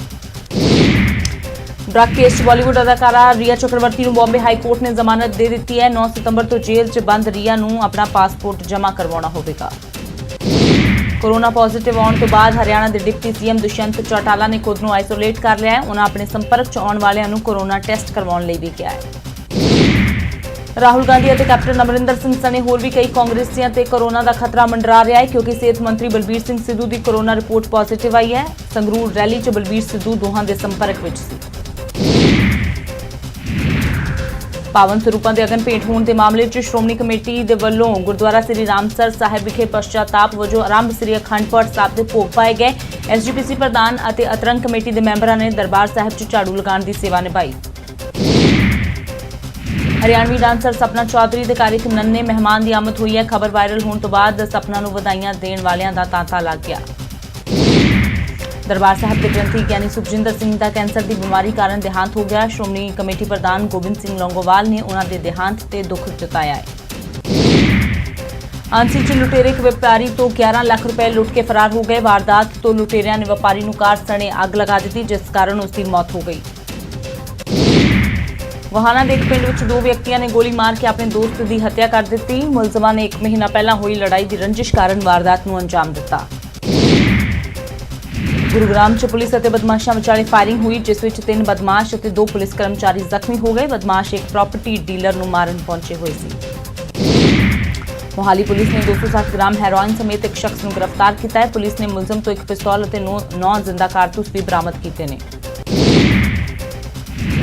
ਡਰੱਗ ਕੇਸ 'ਚ ਬਾਲੀਵੁੱਡ ਅਦਾਕਾਰਾ ਰੀਆ ਚੱਕਰਵਰਤੀ ਨੂੰ ਬੰਬੇ ਹਾਈ ਕੋਰਟ ਨੇ ਜ਼ਮਾਨਤ ਦੇ ਦਿੱਤੀ ਹੈ। 9 ਸਤੰਬਰ ਤੋਂ ਜੇਲ੍ਹ 'ਚ ਬੰਦ ਰੀਆ ਨੂੰ ਆਪਣਾ ਪਾਸਪੋਰਟ ਜਮ੍ਹਾਂ ਕਰਵਾਉਣਾ ਹੋਵੇਗਾ। ਕੋਰੋਨਾ ਪੋਜ਼ਿਟਿਵ ਆਉਣ ਤੋਂ ਬਾਅਦ ਹਰਿਆਣਾ ਦੇ ਡਿਪਟੀ ਸੀਐਮ ਦੁਸ਼ਯੰਤ ਚੌਟਾਲਾ ਨੇ ਖੁਦ ਨੂੰ ਆਈਸੋਲੇਟ ਕਰ ਲਿਆ ਹੈ। ਉਹਨਾਂ ਆਪਣੇ ਸੰਪਰਕ 'ਚ ਆਉਣ ਵਾਲਿਆਂ ਨੂੰ ਕੋਰੋਨਾ ਟੈਸਟ ਕਰਵਾਉਣ ਲਈ ਵੀ ਕਿਹਾ ਹੈ। ਰਾਹੁਲ ਗਾਂਧੀ ਅਤੇ ਕੈਪਟਨ ਅਮਰਿੰਦਰ ਸਿੰਘ ਸਣੇ ਹੋਰ ਵੀ ਕਈ ਕਾਂਗਰਸੀਆਂ ਤੇ ਕੋਰੋਨਾ ਦਾ ਖਤਰਾ ਮੰਡਰਾ ਰਿਹਾ ਹੈ ਕਿਉਂਕਿ ਸਿਹਤ ਮੰਤਰੀ ਬਲਬੀਰ ਸਿੰਘ ਸਿੱਧੂ ਦੀ ਕੋਰੋਨਾ ਰਿਪੋਰਟ ਪੋਜ਼ਿਟਿਵ ਆਈ ਹੈ। ਸੰਗਰੂਰ ਰੈਲੀ 'ਚ ਬਲਬੀਰ ਸਿੱਧੂ ਦੋਹਾਂ ਦੇ ਸੰਪਰਕ ਵਿੱਚ ਸੀ। ਪਾਵਨ ਸਰੂਪਾਂ ਦੇ ਅਗਨ ਭੇਟ ਹੋਣ ਦੇ ਮਾਮਲੇ 'ਚ ਸ਼੍ਰੋਮਣੀ ਕਮੇਟੀ ਦੇ ਵੱਲੋਂ ਗੁਰਦੁਆਰਾ ਸ੍ਰੀ ਰਾਮਸਰ ਸਾਹਿਬ ਵਿਖੇ ਪਸ਼ਚਾਤਾਪ ਵਜੋਂ ਆਰੰਭ ਸ੍ਰੀ ਅਖੰਡ ਪਾਠ ਸਾਹਿਬ ਦੇ ਭੋਗ ਪਾਏ ਗਏ। ਐਸਜੀਪੀਸੀ ਪ੍ਰਧਾਨ ਅਤੇ ਅਤਰੰਗ ਕਮੇਟੀ ਦੇ ਮੈਂਬਰਾਂ ਨੇ ਦਰਬਾਰ ਸਾਹਿਬ 'ਚ ਝਾੜੂ ਲਗਾਉਣ ਦੀ ਸੇਵਾ ਨਿਭਾਈ। ਹਰਿਆਣਵੀ ਡਾਂਸਰ ਸਪਨਾ ਚੌਧਰੀ ਦੇ ਘਰ ਇੱਕ ਨੰਨੇ ਮਹਿਮਾਨ ਦੀ ਆਮਦ ਹੋਈ ਹੈ। ਖਬਰ ਵਾਇਰਲ ਹੋਣ ਤੋਂ ਬਾਅਦ ਸਪਨਾ ਨੂੰ ਵਧਾਈਆਂ ਦੇਣ ਵਾਲਿਆਂ ਦਾ ਤਾਂਤਾ ਲੱਗ ਗਿਆ। ਦਰਬਾਰ ਸਾਹਿਬ ਦੇ ਗ੍ਰੰਥੀ ਗਿਆਨੀ ਸੁਖਜਿੰਦਰ ਸਿੰਘ ਦਾ ਕੈਂਸਰ ਦੀ ਬਿਮਾਰੀ ਕਾਰਨ ਦੇਹਾਂਤ ਹੋ ਗਿਆ। ਸ਼੍ਰੋਮਣੀ ਕਮੇਟੀ ਪ੍ਰਧਾਨ ਗੋਬਿੰਦ ਸਿੰਘ ਲੌਂਗੋਵਾਲ ਨੇ ਉਹਨਾਂ ਦੇ ਦੇਹਾਂਤ ਤੇ ਦੁੱਖ ਜਤਾਇਆ ਹੈ। ਆਂਸੀ 'ਚ ਲੁਟੇਰੇ ਇੱਕ ਵਪਾਰੀ ਤੋਂ 11 ਲੱਖ ਰੁਪਏ ਲੁੱਟ ਕੇ ਫਰਾਰ ਹੋ ਗਏ। ਵਾਰਦਾਤ ਤੋਂ ਲੁਟੇਰਿਆਂ ਨੇ ਵਪਾਰੀ ਨੂੰ ਕਾਰ ਸਣੇ ਅੱਗ ਲਗਾ ਦਿੱਤੀ ਜਿਸ ਕਾਰਨ ਉਸ ਦੀ ਮੌਤ ਹੋ ਗਈ। ਵਹਾਨਾ ਦੇ ਇੱਕ ਪਿੰਡ ਵਿੱਚ ਦੋ ਵਿਅਕਤੀਆਂ ਨੇ ਗੋਲੀ ਮਾਰ ਕੇ ਆਪਣੇ ਦੋਸਤ ਦੀ ਹੱਤਿਆ ਕਰ ਦਿੱਤੀ। ਮੁਲਜ਼ਮਾਂ ਨੇ 1 ਮਹੀਨਾ ਪਹਿਲਾਂ ਹੋਈ ਲੜਾਈ ਦੀ ਰੰਜਿਸ਼ ਕਾਰਨ ਵਾਰਦਾਤ ਨੂੰ ਅੰਜਾਮ ਦਿੱਤਾ। ਗੁਰੂਗ੍ਰਾਮ 'ਚ ਪੁਲਿਸ ਅਤੇ ਬਦਮਾਸ਼ਾਂ ਵਿਚਾਲੇ ਫਾਇਰਿੰਗ ਹੋਈ ਜਿਸ ਵਿੱਚ 3 ਬਦਮਾਸ਼ ਅਤੇ 2 ਪੁਲਿਸ ਕਰਮਚਾਰੀ ਜ਼ਖਮੀ ਹੋ ਗਏ। ਬਦਮਾਸ਼ ਇੱਕ ਪ੍ਰਾਪਰਟੀ ਡੀਲਰ ਨੂੰ ਮਾਰਨ ਪਹੁੰਚੇ ਹੋਏ ਸੀ। ਮੋਹਾਲੀ ਪੁਲਿਸ ਨੇ 260 ਗ੍ਰਾਮ ਹੈਰੋਇਨ ਸਮੇਤ ਇੱਕ ਸ਼ਖਸ ਨੂੰ ਗ੍ਰਿਫਤਾਰ ਕੀਤਾ ਹੈ। ਪੁਲਿਸ ਨੇ ਮੁਲਜ਼ਮ ਤੋਂ ਇੱਕ ਪਿਸਤੌਲ ਅਤੇ 9 ਜ਼ਿੰਦਾ ਕਾਰਤੂਸ ਵੀ ਬਰਾਮਦ ਕੀਤੇ ਨੇ।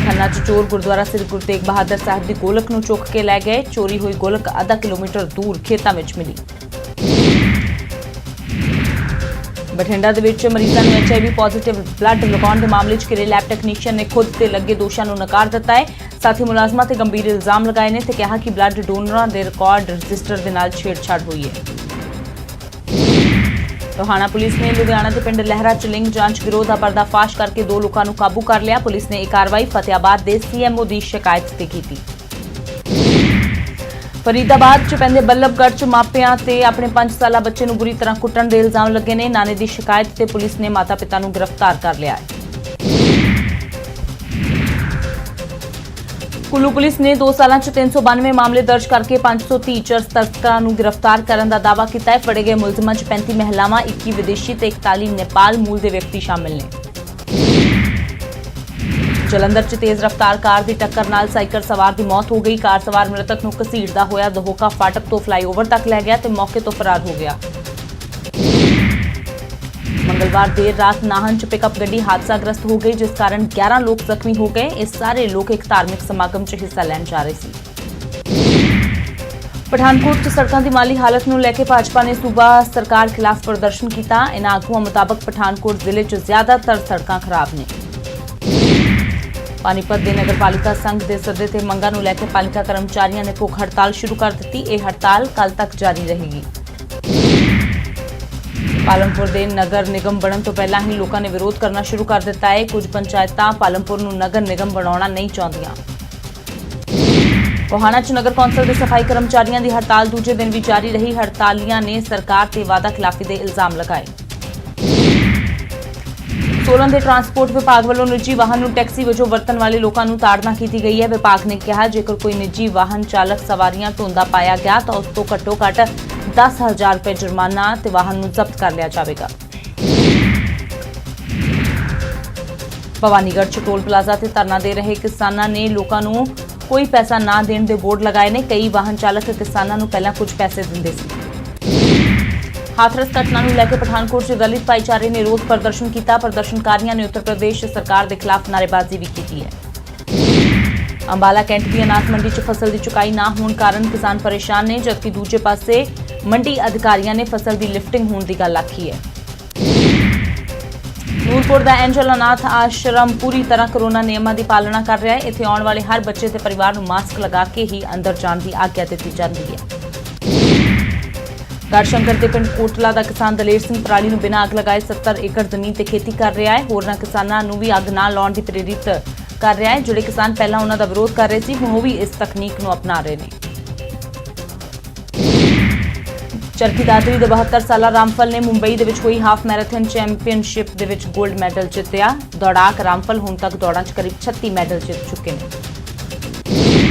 ਖੰਨਾ 'ਚ ਚੋਰ ਗੁਰਦੁਆਰਾ ਸ੍ਰੀ ਗੁਰੂ ਤੇਗ ਬਹਾਦਰ ਸਾਹਿਬ ਦੀ ਗੋਲਕ ਨੂੰ ਚੁੱਕ ਕੇ ਲੈ ਗਏ। ਚੋਰੀ ਹੋਈ ਗੋਲਕ ਅੱਧਾ ਕਿਲੋਮੀਟਰ ਦੂਰ ਖੇਤਾਂ ਵਿੱਚ ਮਿਲੀ। ਬਠਿੰਡਾ ਦੇ ਵਿੱਚ ਮਰੀਜ਼ਾਂ ਨੂੰ HIV ਪੋਜ਼ਿਟਿਵ ਬਲੱਡ ਲਗਾਉਣ ਦੇ ਮਾਮਲੇ 'ਚ ਘਿਰੇ ਲੈਬ ਟੈਕਨੀਸ਼ੀਅਨ ਨੇ ਖੁਦ ਤੇ ਲੱਗੇ ਦੋਸ਼ਾਂ ਨੂੰ ਨਕਾਰ ਦਿੱਤਾ ਹੈ। ਸਾਥੀ ਮੁਲਾਜ਼ਮਾਂ ਤੇ ਗੰਭੀਰ ਇਲਜ਼ਾਮ ਲਗਾਏ ਨੇ ਤੇ ਕਿਹਾ ਕਿ ਬਲੱਡ ਡੋਨਰਾਂ ਦੇ ਰਿਕਾਰਡ ਰਜਿਸਟਰ ਦੇ ਨਾਲ ਛੇੜਛਾੜ ਹੋਈ ਹੈ। ਟੋਹਾਣਾ ਪੁਲਿਸ ਨੇ ਲੁਧਿਆਣਾ ਦੇ ਪਿੰਡ ਲਹਿਰਾ 'ਚ ਲਿੰਗ ਜਾਂਚ ਗਿਰੋਹ ਦਾ ਪਰਦਾਫਾਸ਼ ਕਰਕੇ 2 ਲੋਕਾਂ ਨੂੰ ਕਾਬੂ ਕਰ ਲਿਆ। ਪੁਲਿਸ ਨੇ ਇਹ ਕਾਰਵਾਈ ਫਤਿਆਬਾਦ ਦੇ CMO ਦੀ ਸ਼ਿਕਾਇਤ ਤੇ ਕੀਤੀ। ਫਰੀਦਾਬਾਦ 'ਚ ਪੈਂਦੇ ਬੱਲਭਗੜ੍ਹ 'ਚ ਮਾਪਿਆਂ ਤੇ ਆਪਣੇ 5 ਸਾਲਾ ਬੱਚੇ ਨੂੰ ਬੁਰੀ ਤਰ੍ਹਾਂ ਕੁੱਟਣ ਦੇ ਇਲਜ਼ਾਮ ਲੱਗੇ ਨੇ। ਨਾਨੇ ਦੀ ਸ਼ਿਕਾਇਤ ਤੇ ਪੁਲਿਸ ਨੇ ਮਾਤਾ-ਪਿਤਾ ਨੂੰ ਗ੍ਰਿਫਤਾਰ ਕਰ ਲਿਆ ਹੈ। ਕੁੱਲੂ ਪੁਲਿਸ ਨੇ 2 ਸਾਲਾਂ 'ਚ 392 ਮਾਮਲੇ ਦਰਜ ਕਰਕੇ 530 ਚਰਸ ਤਸਕਰਾਂ ਨੂੰ ਗ੍ਰਿਫਤਾਰ ਕਰਨ ਦਾ ਦਾਅਵਾ ਕੀਤਾ ਹੈ। ਫੜੇ ਗਏ ਮੁਲਜ਼ਮਾਂ 'ਚ 35 ਮਹਿਲਾਵਾਂ, 21 ਵਿਦੇਸ਼ੀ ਤੇ 41 ਨੇਪਾਲ ਮੂਲ ਦੇ ਵਿਅਕਤੀ ਸ਼ਾਮਿਲ ਨੇ। ਜਲੰਧਰ 'ਚ ਤੇਜ਼ ਰਫ਼ਤਾਰ ਕਾਰ ਦੀ ਟੱਕਰ ਨਾਲ ਸਾਈਕਲ ਸਵਾਰ ਦੀ ਮੌਤ ਹੋ ਗਈ। ਕਾਰ ਸਵਾਰ ਮ੍ਰਿਤਕ ਨੂੰ ਘਸੀਟਦਾ ਹੋਇਆ ਦਹੋਕਾ ਫਾਟਕ ਤੋਂ ਫਲਾਈਓਵਰ ਤੱਕ ਲੈ ਗਿਆ ਤੇ ਮੌਕੇ ਤੋਂ ਫਰਾਰ ਹੋ ਗਿਆ। ਮੰਗਲਵਾਰ ਦੇਰ ਰਾਤ ਨਾਹਨ 'ਚ ਪਿਕਅਪ ਗੱਡੀ ਹਾਦਸਾਗ੍ਰਸਤ ਹੋ ਗਈ ਜਿਸ ਕਾਰਨ 11 ਲੋਕ ਜ਼ਖਮੀ ਹੋ ਗਏ। ਇਹ ਸਾਰੇ ਲੋਕ ਇੱਕ ਧਾਰਮਿਕ ਸਮਾਗਮ 'ਚ ਹਿੱਸਾ ਲੈਣ ਜਾ ਰਹੇ ਸੀ। ਪਠਾਨਕੋਟ 'ਚ ਸੜਕਾਂ ਦੀ ਮਾਲੀ ਹਾਲਤ ਨੂੰ ਲੈ ਕੇ ਭਾਜਪਾ ਨੇ ਸੂਬਾ ਸਰਕਾਰ ਖਿਲਾਫ ਪ੍ਰਦਰਸ਼ਨ ਕੀਤਾ। ਇਨ੍ਹਾਂ ਆਗੂਆਂ ਮੁਤਾਬਕ ਪਠਾਨਕੋਟ ਜ਼ਿਲ੍ਹੇ 'ਚ ਜ਼ਿਆਦਾਤਰ ਸੜਕਾਂ ਖਰਾਬ ਨੇ। ਪਾਨੀਪਤ ਦੇ ਨਗਰਪਾਲਿਕਾ ਸੰਘ ਦੇ ਸੱਦੇ ਤੇ ਮੰਗਾਂ ਨੂੰ ਲੈ ਕੇ ਪਾਲਿਕਾ ਕਰਮਚਾਰੀਆਂ ਨੇ ਭੁੱਖ ਹੜਤਾਲ ਸ਼ੁਰੂ ਕਰ ਦਿੱਤੀ। ਇਹ ਹੜਤਾਲ ਕੱਲ ਤੱਕ ਜਾਰੀ ਰਹੇਗੀ। ਪਾਲਮਪੁਰ ਦੇ ਨਗਰ ਨਿਗਮ ਬਣਨ ਤੋਂ ਪਹਿਲਾਂ ਹੀ ਲੋਕਾਂ ਨੇ ਵਿਰੋਧ ਕਰਨਾ ਸ਼ੁਰੂ ਕਰ ਦਿੱਤਾ ਹੈ। ਕੁਝ ਪੰਚਾਇਤਾਂ ਪਾਲਮਪੁਰ ਨੂੰ ਨਗਰ ਨਿਗਮ ਬਣਾਉਣਾ ਨਹੀਂ ਚਾਹੁੰਦੀਆਂ। ਟੋਹਾਣਾ 'ਚ ਨਗਰ ਕੌਂਸਲ ਦੇ ਸਫਾਈ ਕਰਮਚਾਰੀਆਂ ਦੀ ਹੜਤਾਲ ਦੂਜੇ ਦਿਨ ਵੀ ਜਾਰੀ ਰਹੀ। ਹੜਤਾਲੀਆਂ ਨੇ ਸਰਕਾਰ ਤੇ ਵਾਅਦਾ ਖਿਲਾਫੀ ਦੇ ਇਲਜ਼ਾਮ ਲਗਾਏ। ਸੋਲਨ ਦੇ ਟਰਾਂਸਪੋਰਟ ਵਿਭਾਗ ਵੱਲੋਂ ਨਿੱਜੀ ਵਾਹਨ ਨੂੰ ਟੈਕਸੀ ਵਜੋਂ ਵਰਤਣ ਵਾਲੇ ਲੋਕਾਂ ਨੂੰ ਤਾੜਨਾ ਕੀਤੀ ਗਈ ਹੈ। ਵਿਭਾਗ ਨੇ ਕਿਹਾ ਜੇਕਰ ਕੋਈ ਨਿੱਜੀ ਵਾਹਨ ਚਾਲਕ ਸਵਾਰੀਆਂ ਢੋਂਦਾ ਪਾਇਆ ਗਿਆ ਤਾਂ ਉਸ ਤੋਂ ਘੱਟੋ-ਘੱਟ 10,000 ਰੁਪਏ ਜੁਰਮਾਨਾ ਤੇ ਵਾਹਨ ਨੂੰ ਜ਼ਬਤ ਕਰ ਲਿਆ ਜਾਵੇਗਾ। ਭਵਾਨੀਗੜ੍ਹ 'ਚ ਟੋਲ ਪਲਾਜ਼ਾ ਤੇ ਧਰਨਾ ਦੇ ਰਹੇ ਕਿਸਾਨਾਂ ਨੇ ਲੋਕਾਂ ਨੂੰ ਕੋਈ ਪੈਸਾ ਨਾ ਦੇਣ ਦੇ ਬੋਰਡ ਲਗਾਏ ਨੇ। ਕਈ ਵਾਹਨ ਚਾਲਕ ਕਿਸਾਨਾਂ ਨੂੰ ਪਹਿਲਾਂ ਕੁਝ ਪੈਸੇ ਦਿੰਦੇ ਸੀ। ਹਾਥਰਸ ਘਟਨਾ ਨੂੰ ਲੈ ਕੇ ਪਠਾਨਕੋਟ 'ਚ ਦਲਿਤ ਭਾਈਚਾਰੇ ਨੇ ਰੋਸ ਪ੍ਰਦਰਸ਼ਨ ਕੀਤਾ। ਪ੍ਰਦਰਸ਼ਨਕਾਰੀਆਂ ਨੇ ਉੱਤਰ ਪ੍ਰਦੇਸ਼ ਸਰਕਾਰ ਦੇ ਖਿਲਾਫ ਨਾਅਰੇਬਾਜ਼ੀ ਵੀ ਕੀਤੀ ਹੈ। ਅੰਬਾਲਾ ਕੈਂਟ ਦੀ ਅਨਾਜ ਮੰਡੀ 'ਚ ਫਸਲ ਦੀ ਚੁਕਾਈ ਨਾ ਹੋਣ ਕਾਰਨ ਕਿਸਾਨ ਪਰੇਸ਼ਾਨ ਨੇ ਜਦਕਿ ਦੂਜੇ ਪਾਸੇ ਮੰਡੀ ਅਧਿਕਾਰੀਆਂ ਨੇ ਫਸਲ ਦੀ ਲਿਫਟਿੰਗ ਹੋਣ ਦੀ ਗੱਲ ਆਖੀ ਹੈ। ਨੂਰਪੁਰ ਦਾ ਐਂਜਲ ਅਨਾਥ ਆਸ਼ਰਮ ਪੂਰੀ ਤਰ੍ਹਾਂ ਕੋਰੋਨਾ ਨਿਯਮਾਂ ਦੀ ਪਾਲਣਾ ਕਰ ਰਿਹਾ ਹੈ। ਇੱਥੇ ਆਉਣ ਵਾਲੇ ਹਰ ਬੱਚੇ ਤੇ ਪਰਿਵਾਰ ਨੂੰ ਮਾਸਕ ਲਗਾ ਕੇ ਹੀ ਅੰਦਰ ਜਾਣ ਦੀ ਆਗਿਆ ਦਿੱਤੀ ਜਾਂਦੀ ਹੈ। ਗੜਸ਼ੰਕਰ ਦੇ ਪਿੰਡ ਕੋਟਲਾ ਦਾ ਕਿਸਾਨ ਦਲੇਰ ਸਿੰਘ ਪਰਾਲੀ ਨੂੰ ਬਿਨਾਂ ਅੱਗ ਲਗਾਏ 70 ਏਕੜ ਜ਼ਮੀਨ ਤੇ ਖੇਤੀ ਕਰ ਰਿਹਾ ਹੈ। ਹੋਰਨਾਂ ਕਿਸਾਨਾਂ ਨੂੰ ਵੀ ਅੱਗ ਨਾ ਲਾਉਣ ਦੀ ਪ੍ਰੇਰਿਤ ਕਰ ਰਿਹਾ ਹੈ। ਜਿਹੜੇ ਕਿਸਾਨ ਪਹਿਲਾਂ ਉਹਨਾਂ ਦਾ ਵਿਰੋਧ ਕਰ ਰਹੇ ਸੀ, ਹੁਣ ਉਹ ਵੀ ਇਸ ਤਕਨੀਕ ਨੂੰ ਅਪਣਾ ਰਹੇ ਨੇ। ਚਰਖੀ ਦਾਦਰੀ ਦੇ 72 ਸਾਲਾ ਰਾਮਫਲ ਨੇ ਮੁੰਬਈ ਦੇ ਵਿੱਚ ਹੋਈ ਹਾਫ ਮੈਰਾਥਨ ਚੈਂਪੀਅਨਸ਼ਿਪ ਦੇ ਵਿੱਚ 골ਡ ਮੈਡਲ ਜਿੱਤਿਆ। ਦੌੜਾਕ ਰਾਮਫਲ ਹੁਣ ਤੱਕ ਦੌੜਾਂ 'ਚ ਕਰੀਬ 36 ਮੈਡਲ ਜਿੱਤ ਚੁੱਕੇ ਨੇ।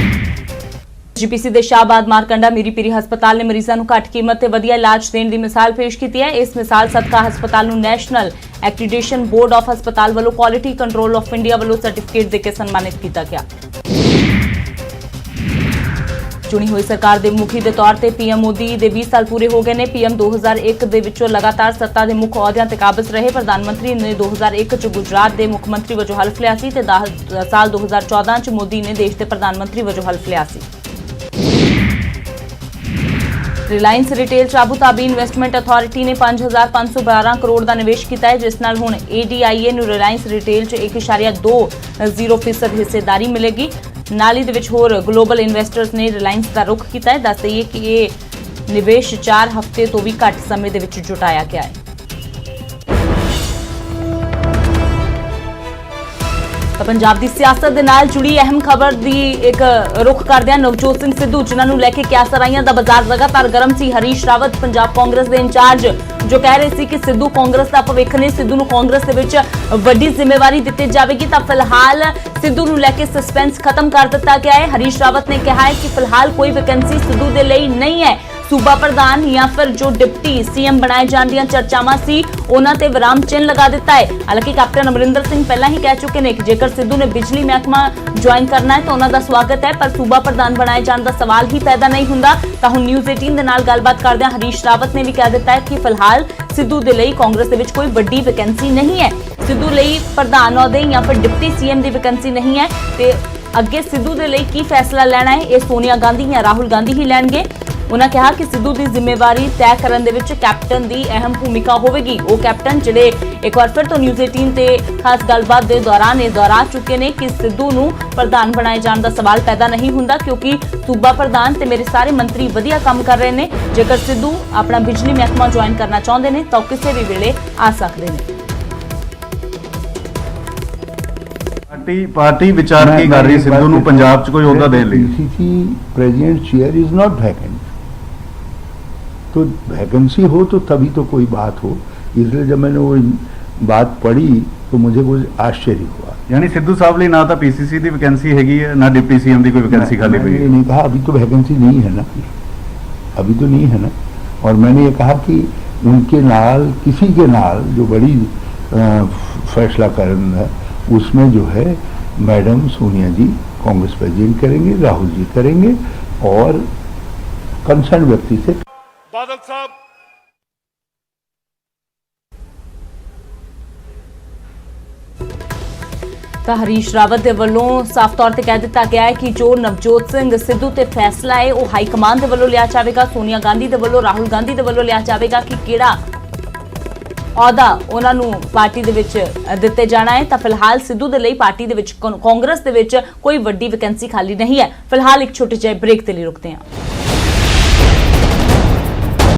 ਜੀਪੀਸੀ ਦੇ ਸ਼ਾਹਬਾਦ ਮਾਰਕੰਡਾ ਮੀਰੀ ਪੀਰੀ ਹਸਪਤਾਲ ਨੇ ਮਰੀਜ਼ਾਂ ਨੂੰ ਘੱਟ ਕੀਮਤ ਤੇ ਵਧੀਆ ਇਲਾਜ ਦੇਣ ਦੀ ਮਿਸਾਲ ਪੇਸ਼ ਕੀਤੀ ਹੈ। ਇਸ ਮਿਸਾਲ ਸਦਕਾ ਹਸਪਤਾਲ ਨੂੰ ਨੈਸ਼ਨਲ ਐਕ੍ਰੀਡੇਸ਼ਨ ਬੋਰਡ ਆਫ ਹਸਪਤਾਲ ਵੱਲੋਂ ਕੁਆਲਿਟੀ ਕੰਟਰੋਲ ਆਫ ਇੰਡੀਆ ਵੱਲੋਂ ਸਰਟੀਫਿਕੇਟ ਦੇ ਕੇ ਸਨਮਾਨਿਤ ਕੀਤਾ ਗਿਆ। ਚੁਣੀ ਹੋਈ ਸਰਕਾਰ ਦੇ ਮੁਖੀ ਦੇ ਤੌਰ ਤੇ ਪੀਐਮ ਮੋਦੀ ਦੇ 20 ਸਾਲ ਪੂਰੇ ਹੋ ਗਏ ਨੇ। ਪੀਐਮ 2001 ਦੇ ਵਿੱਚੋਂ ਲਗਾਤਾਰ ਸੱਤਾ ਦੇ ਮੁੱਖ ਅਹੁਦਿਆਂ ਤੇ ਕਾਬਜ਼ ਰਹੇ। ਪ੍ਰਧਾਨ ਮੰਤਰੀ ਨੇ 2001 ਚ ਗੁਜਰਾਤ ਦੇ ਮੁੱਖ ਮੰਤਰੀ ਵਜੋਂ ਹਲਫ ਲਿਆ ਸੀ ਤੇ ਸਾਲ 2014 ਚ ਮੋਦੀ ਨੇ ਦੇਸ਼ ਦੇ ਪ੍ਰਧਾਨ ਮੰਤਰੀ ਵਜੋਂ ਹਲਫ ਲਿਆ ਸੀ। ਰਿਲਾਇੰਸ ਰਿਟੇਲ 'ਚ ਆਬੂ ਧਾਬੀ ਇਨਵੈਸਟਮੈਂਟ ਅਥਾਰਟੀ ਨੇ 5512 ਕਰੋੜ ਦਾ ਨਿਵੇਸ਼ ਕੀਤਾ ਹੈ, ਜਿਸ ਨਾਲ ਹੁਣ ADIA ਨੂੰ ਰਿਲਾਇੰਸ ਰਿਟੇਲ 'ਚ 1.20% ਹਿੱਸੇਦਾਰੀ ਮਿਲੇਗੀ। ਨਾਲ ਹੀ ਦੇ ਵਿੱਚ ਹੋਰ ਗਲੋਬਲ ਇਨਵੈਸਟਰਸ ਨੇ ਰਿਲਾਇੰਸ ਦਾ ਰੁਖ ਕੀਤਾ ਹੈ। ਦੱਸ ਦਈਏ ਕਿ ਇਹ ਨਿਵੇਸ਼ 4 ਹਫ਼ਤੇ ਤੋਂ ਵੀ ਘੱਟ ਸਮੇਂ ਦੇ ਵਿੱਚ ਜੁਟਾਇਆ ਗਿਆ ਹੈ। ਤਾਂ ਪੰਜਾਬ ਦੀ ਸਿਆਸਤ ਦੇ ਨਾਲ ਜੁੜੀ ਅਹਿਮ ਖਬਰ ਦੀ ਇੱਕ ਰੁਖ ਕਰਦਿਆਂ ਨਵਜੋਤ ਸਿੰਘ ਸਿੱਧੂ, ਜਿਨ੍ਹਾਂ ਨੂੰ ਲੈ ਕੇ ਕਿਆਸਰਾਈਆਂ ਦਾ ਬਾਜ਼ਾਰ ਲਗਾਤਾਰ ਗਰਮ ਸੀ। ਹਰੀਸ਼ ਰਾਵਤ ਪੰਜਾਬ ਕਾਂਗਰਸ ਦੇ ਇੰਚਾਰਜ ਜੋ ਕਹਿ ਰਹੇ ਸੀ ਕਿ ਸਿੱਧੂ ਕਾਂਗਰਸ ਦਾ ਭਵਿੱਖ ਨੇ, ਸਿੱਧੂ ਨੂੰ ਕਾਂਗਰਸ ਦੇ ਵਿੱਚ ਵੱਡੀ ਜ਼ਿੰਮੇਵਾਰੀ ਦਿੱਤੀ ਜਾਵੇਗੀ। ਤਾਂ ਫਿਲਹਾਲ ਸਿੱਧੂ ਨੂੰ ਲੈ ਕੇ ਸਸਪੈਂਸ ਖਤਮ ਕਰ ਦਿੱਤਾ ਗਿਆ ਹੈ। ਹਰੀਸ਼ ਰਾਵਤ ਨੇ ਕਿਹਾ ਹੈ ਕਿ ਫਿਲਹਾਲ ਕੋਈ ਵੈਕੈਂਸੀ ਸਿੱਧੂ ਦੇ ਲਈ ਨਹੀਂ ਹੈ। ਸੂਬਾ ਪ੍ਰਧਾਨ ਜਾਂ ਫਿਰ ਜੋ ਡਿਪਟੀ ਸੀਐਮ ਬਣਾਏ ਜਾਣ ਦੀਆਂ ਚਰਚਾਵਾਂ ਸੀ, ਉਹਨਾਂ ਤੇ ਵਿਰਾਮ ਚਿੰਨ੍ਹ ਲਗਾ ਦਿੱਤਾ ਹੈ। ਹਾਲਾਂਕਿ ਕੈਪਟਨ ਅਮਰਿੰਦਰ ਸਿੰਘ ਪਹਿਲਾਂ ਹੀ ਕਹਿ ਚੁੱਕੇ ਨੇ ਕਿ ਜੇਕਰ ਸਿੱਧੂ ਨੇ ਬਿਜਲੀ ਮਹਿਕਮਾ ਜੁਆਇਨ ਕਰਨਾ ਹੈ ਤਾਂ ਉਹਨਾਂ ਦਾ ਸਵਾਗਤ ਹੈ, ਪਰ ਸੂਬਾ ਪ੍ਰਧਾਨ ਬਣਾਏ ਜਾਣ ਦਾ ਸਵਾਲ ਹੀ ਪੈਦਾ ਨਹੀਂ ਹੁੰਦਾ। ਤਾਂ ਹੁਣ ਨਿਊਜ਼ 18 ਦੇ ਨਾਲ ਗੱਲਬਾਤ ਕਰਦਿਆਂ ਹਰੀਸ਼ ਰਾਵਤ ਨੇ ਵੀ ਕਹਿ ਦਿੱਤਾ ਹੈ ਕਿ ਫਿਲਹਾਲ ਸਿੱਧੂ ਦੇ ਲਈ ਕਾਂਗਰਸ ਦੇ ਵਿੱਚ ਕੋਈ ਵੱਡੀ ਵੈਕੈਂਸੀ ਨਹੀਂ ਹੈ। ਸਿੱਧੂ ਲਈ ਪ੍ਰਧਾਨ ਅਹੁਦੇ ਜਾਂ ਫਿਰ ਡਿਪਟੀ ਸੀਐਮ ਦੀ ਵੈਕੈਂਸੀ ਨਹੀਂ ਹੈ ਤੇ ਅੱਗੇ ਸਿੱਧੂ ਦੇ ਲਈ ਕੀ ਫੈਸਲਾ ਲੈਣਾ ਹੈ ਇਹ ਸੋਨੀਆ ਗਾਂਧੀ ਜਾਂ ਰਾਹੁਲ ਗਾਂਧੀ ਹੀ ਲੈਣਗੇ। ਉਹਨਾਂ ਕਿਹਾ ਕਿ ਸਿੱਧੂ ਦੀ ਜ਼ਿੰਮੇਵਾਰੀ ਤੈਅ ਕਰਨ ਦੇ ਵਿੱਚ ਕੈਪਟਨ ਦੀ ਅਹਿਮ ਭੂਮਿਕਾ ਹੋਵੇਗੀ। ਉਹ ਕੈਪਟਨ ਜਿਹੜੇ ਇੱਕ ਵਾਰ ਫਿਰ ਤੋਂ ਨਿਊਜ਼ 18 ਤੇ ਖਾਸ ਗੱਲਬਾਤ ਦੇ ਦੌਰਾਨ ਇਹ ਦੁਹਰਾ ਚੁੱਕੇ ਨੇ ਕਿ ਸਿੱਧੂ ਨੂੰ ਪ੍ਰਧਾਨ ਬਣਾਏ ਜਾਣ ਦਾ ਸਵਾਲ ਪੈਦਾ ਨਹੀਂ ਹੁੰਦਾ, ਕਿਉਂਕਿ ਸੂਬਾ ਪ੍ਰਧਾਨ ਤੇ ਮੇਰੇ ਸਾਰੇ ਮੰਤਰੀ ਵਧੀਆ ਕੰਮ ਕਰ ਰਹੇ ਨੇ। ਜੇਕਰ ਸਿੱਧੂ ਆਪਣਾ ਬਿਜਲੀ ਮਹਿਕਮਾ ਜੁਆਇਨ ਕਰਨਾ ਚਾਹੁੰਦੇ ਨੇ ਤਾਂ ਕਿਸੇ ਵੀ ਵੇਲੇ ਆ ਸਕਦੇ ਨੇ। ਪਾਰਟੀ ਵਿਚਾਰ ਕੀ ਕਰ ਰਹੀ ਸਿੱਧੂ ਨੂੰ ਪੰਜਾਬ 'ਚ ਕੋਈ ਅਹੁਦਾ ਦੇਣ ਲਈ? PCC president chair is not vacant, तो वैकेंसी हो तो तभी तो कोई बात हो। इसलिए जब मैंने वो बात पढ़ी तो मुझे कुछ आश्चर्य हुआ। यानी सिद्धू साहब ਲਈ ਨਾ ਤਾਂ ਪੀਸੀਸੀ ਦੀ ਵੈਕੈਂਸੀ ਹੈਗੀ ਹੈ, ਨਾ ਡਿਪਟੀ ਸੀਐਮ ਦੀ ਕੋਈ ਵੈਕੈਂसी खाली पई मैंने है। ये नहीं कहा, अभी तो वैकेंसी नहीं है ना, अभी तो नहीं है ना। और मैंने ये कहा कि उनके नाल किसी के नाल जो बड़ी फैसला करना है उसमें जो है मैडम सोनिया जी कांग्रेस प्रेसिडेंट करेंगे, राहुल जी करेंगे और कंसर्न व्यक्ति से बादल साहब ਤਾਂ ਹਰੀਸ਼ ਰਾਵਤ ਦੇ ਵੱਲੋਂ ਸਾਫ਼ ਤੌਰ ਤੇ ਕਹਿ ਦਿੱਤਾ ਗਿਆ ਹੈ ਕਿ ਜੋ ਨਵਜੋਤ ਸਿੰਘ ਸਿੱਧੂ ਤੇ ਫੈਸਲਾ ਹੈ ਉਹ ਹਾਈ ਕਮਾਂਡ ਦੇ ਵੱਲੋਂ ਲਿਆ ਜਾਵੇਗਾ, ਸੋਨੀਆ ਗਾਂਧੀ ਦੇ ਵੱਲੋਂ, ਰਾਹੁਲ ਗਾਂਧੀ ਦੇ ਵੱਲੋਂ ਲਿਆ ਜਾਵੇਗਾ ਕਿ ਕਿਹੜਾ ਅਹੁਦਾ ਉਹਨਾਂ ਨੂੰ ਪਾਰਟੀ ਦੇ ਵਿੱਚ ਦਿੱਤੇ ਜਾਣਾ ਹੈ। ਤਾਂ ਫਿਲਹਾਲ ਸਿੱਧੂ ਦੇ ਲਈ ਪਾਰਟੀ ਦੇ ਵਿੱਚ ਕਾਂਗਰਸ ਦੇ ਵਿੱਚ ਕੋਈ ਵੱਡੀ ਵੈਕੈਂਸੀ ਖਾਲੀ ਨਹੀਂ ਹੈ। ਫਿਲਹਾਲ ਇੱਕ ਛੋਟੇ ਜਿਹੇ ਬ੍ਰੇਕ ਦੇ ਲਈ ਰੁਕਦੇ ਹਾਂ।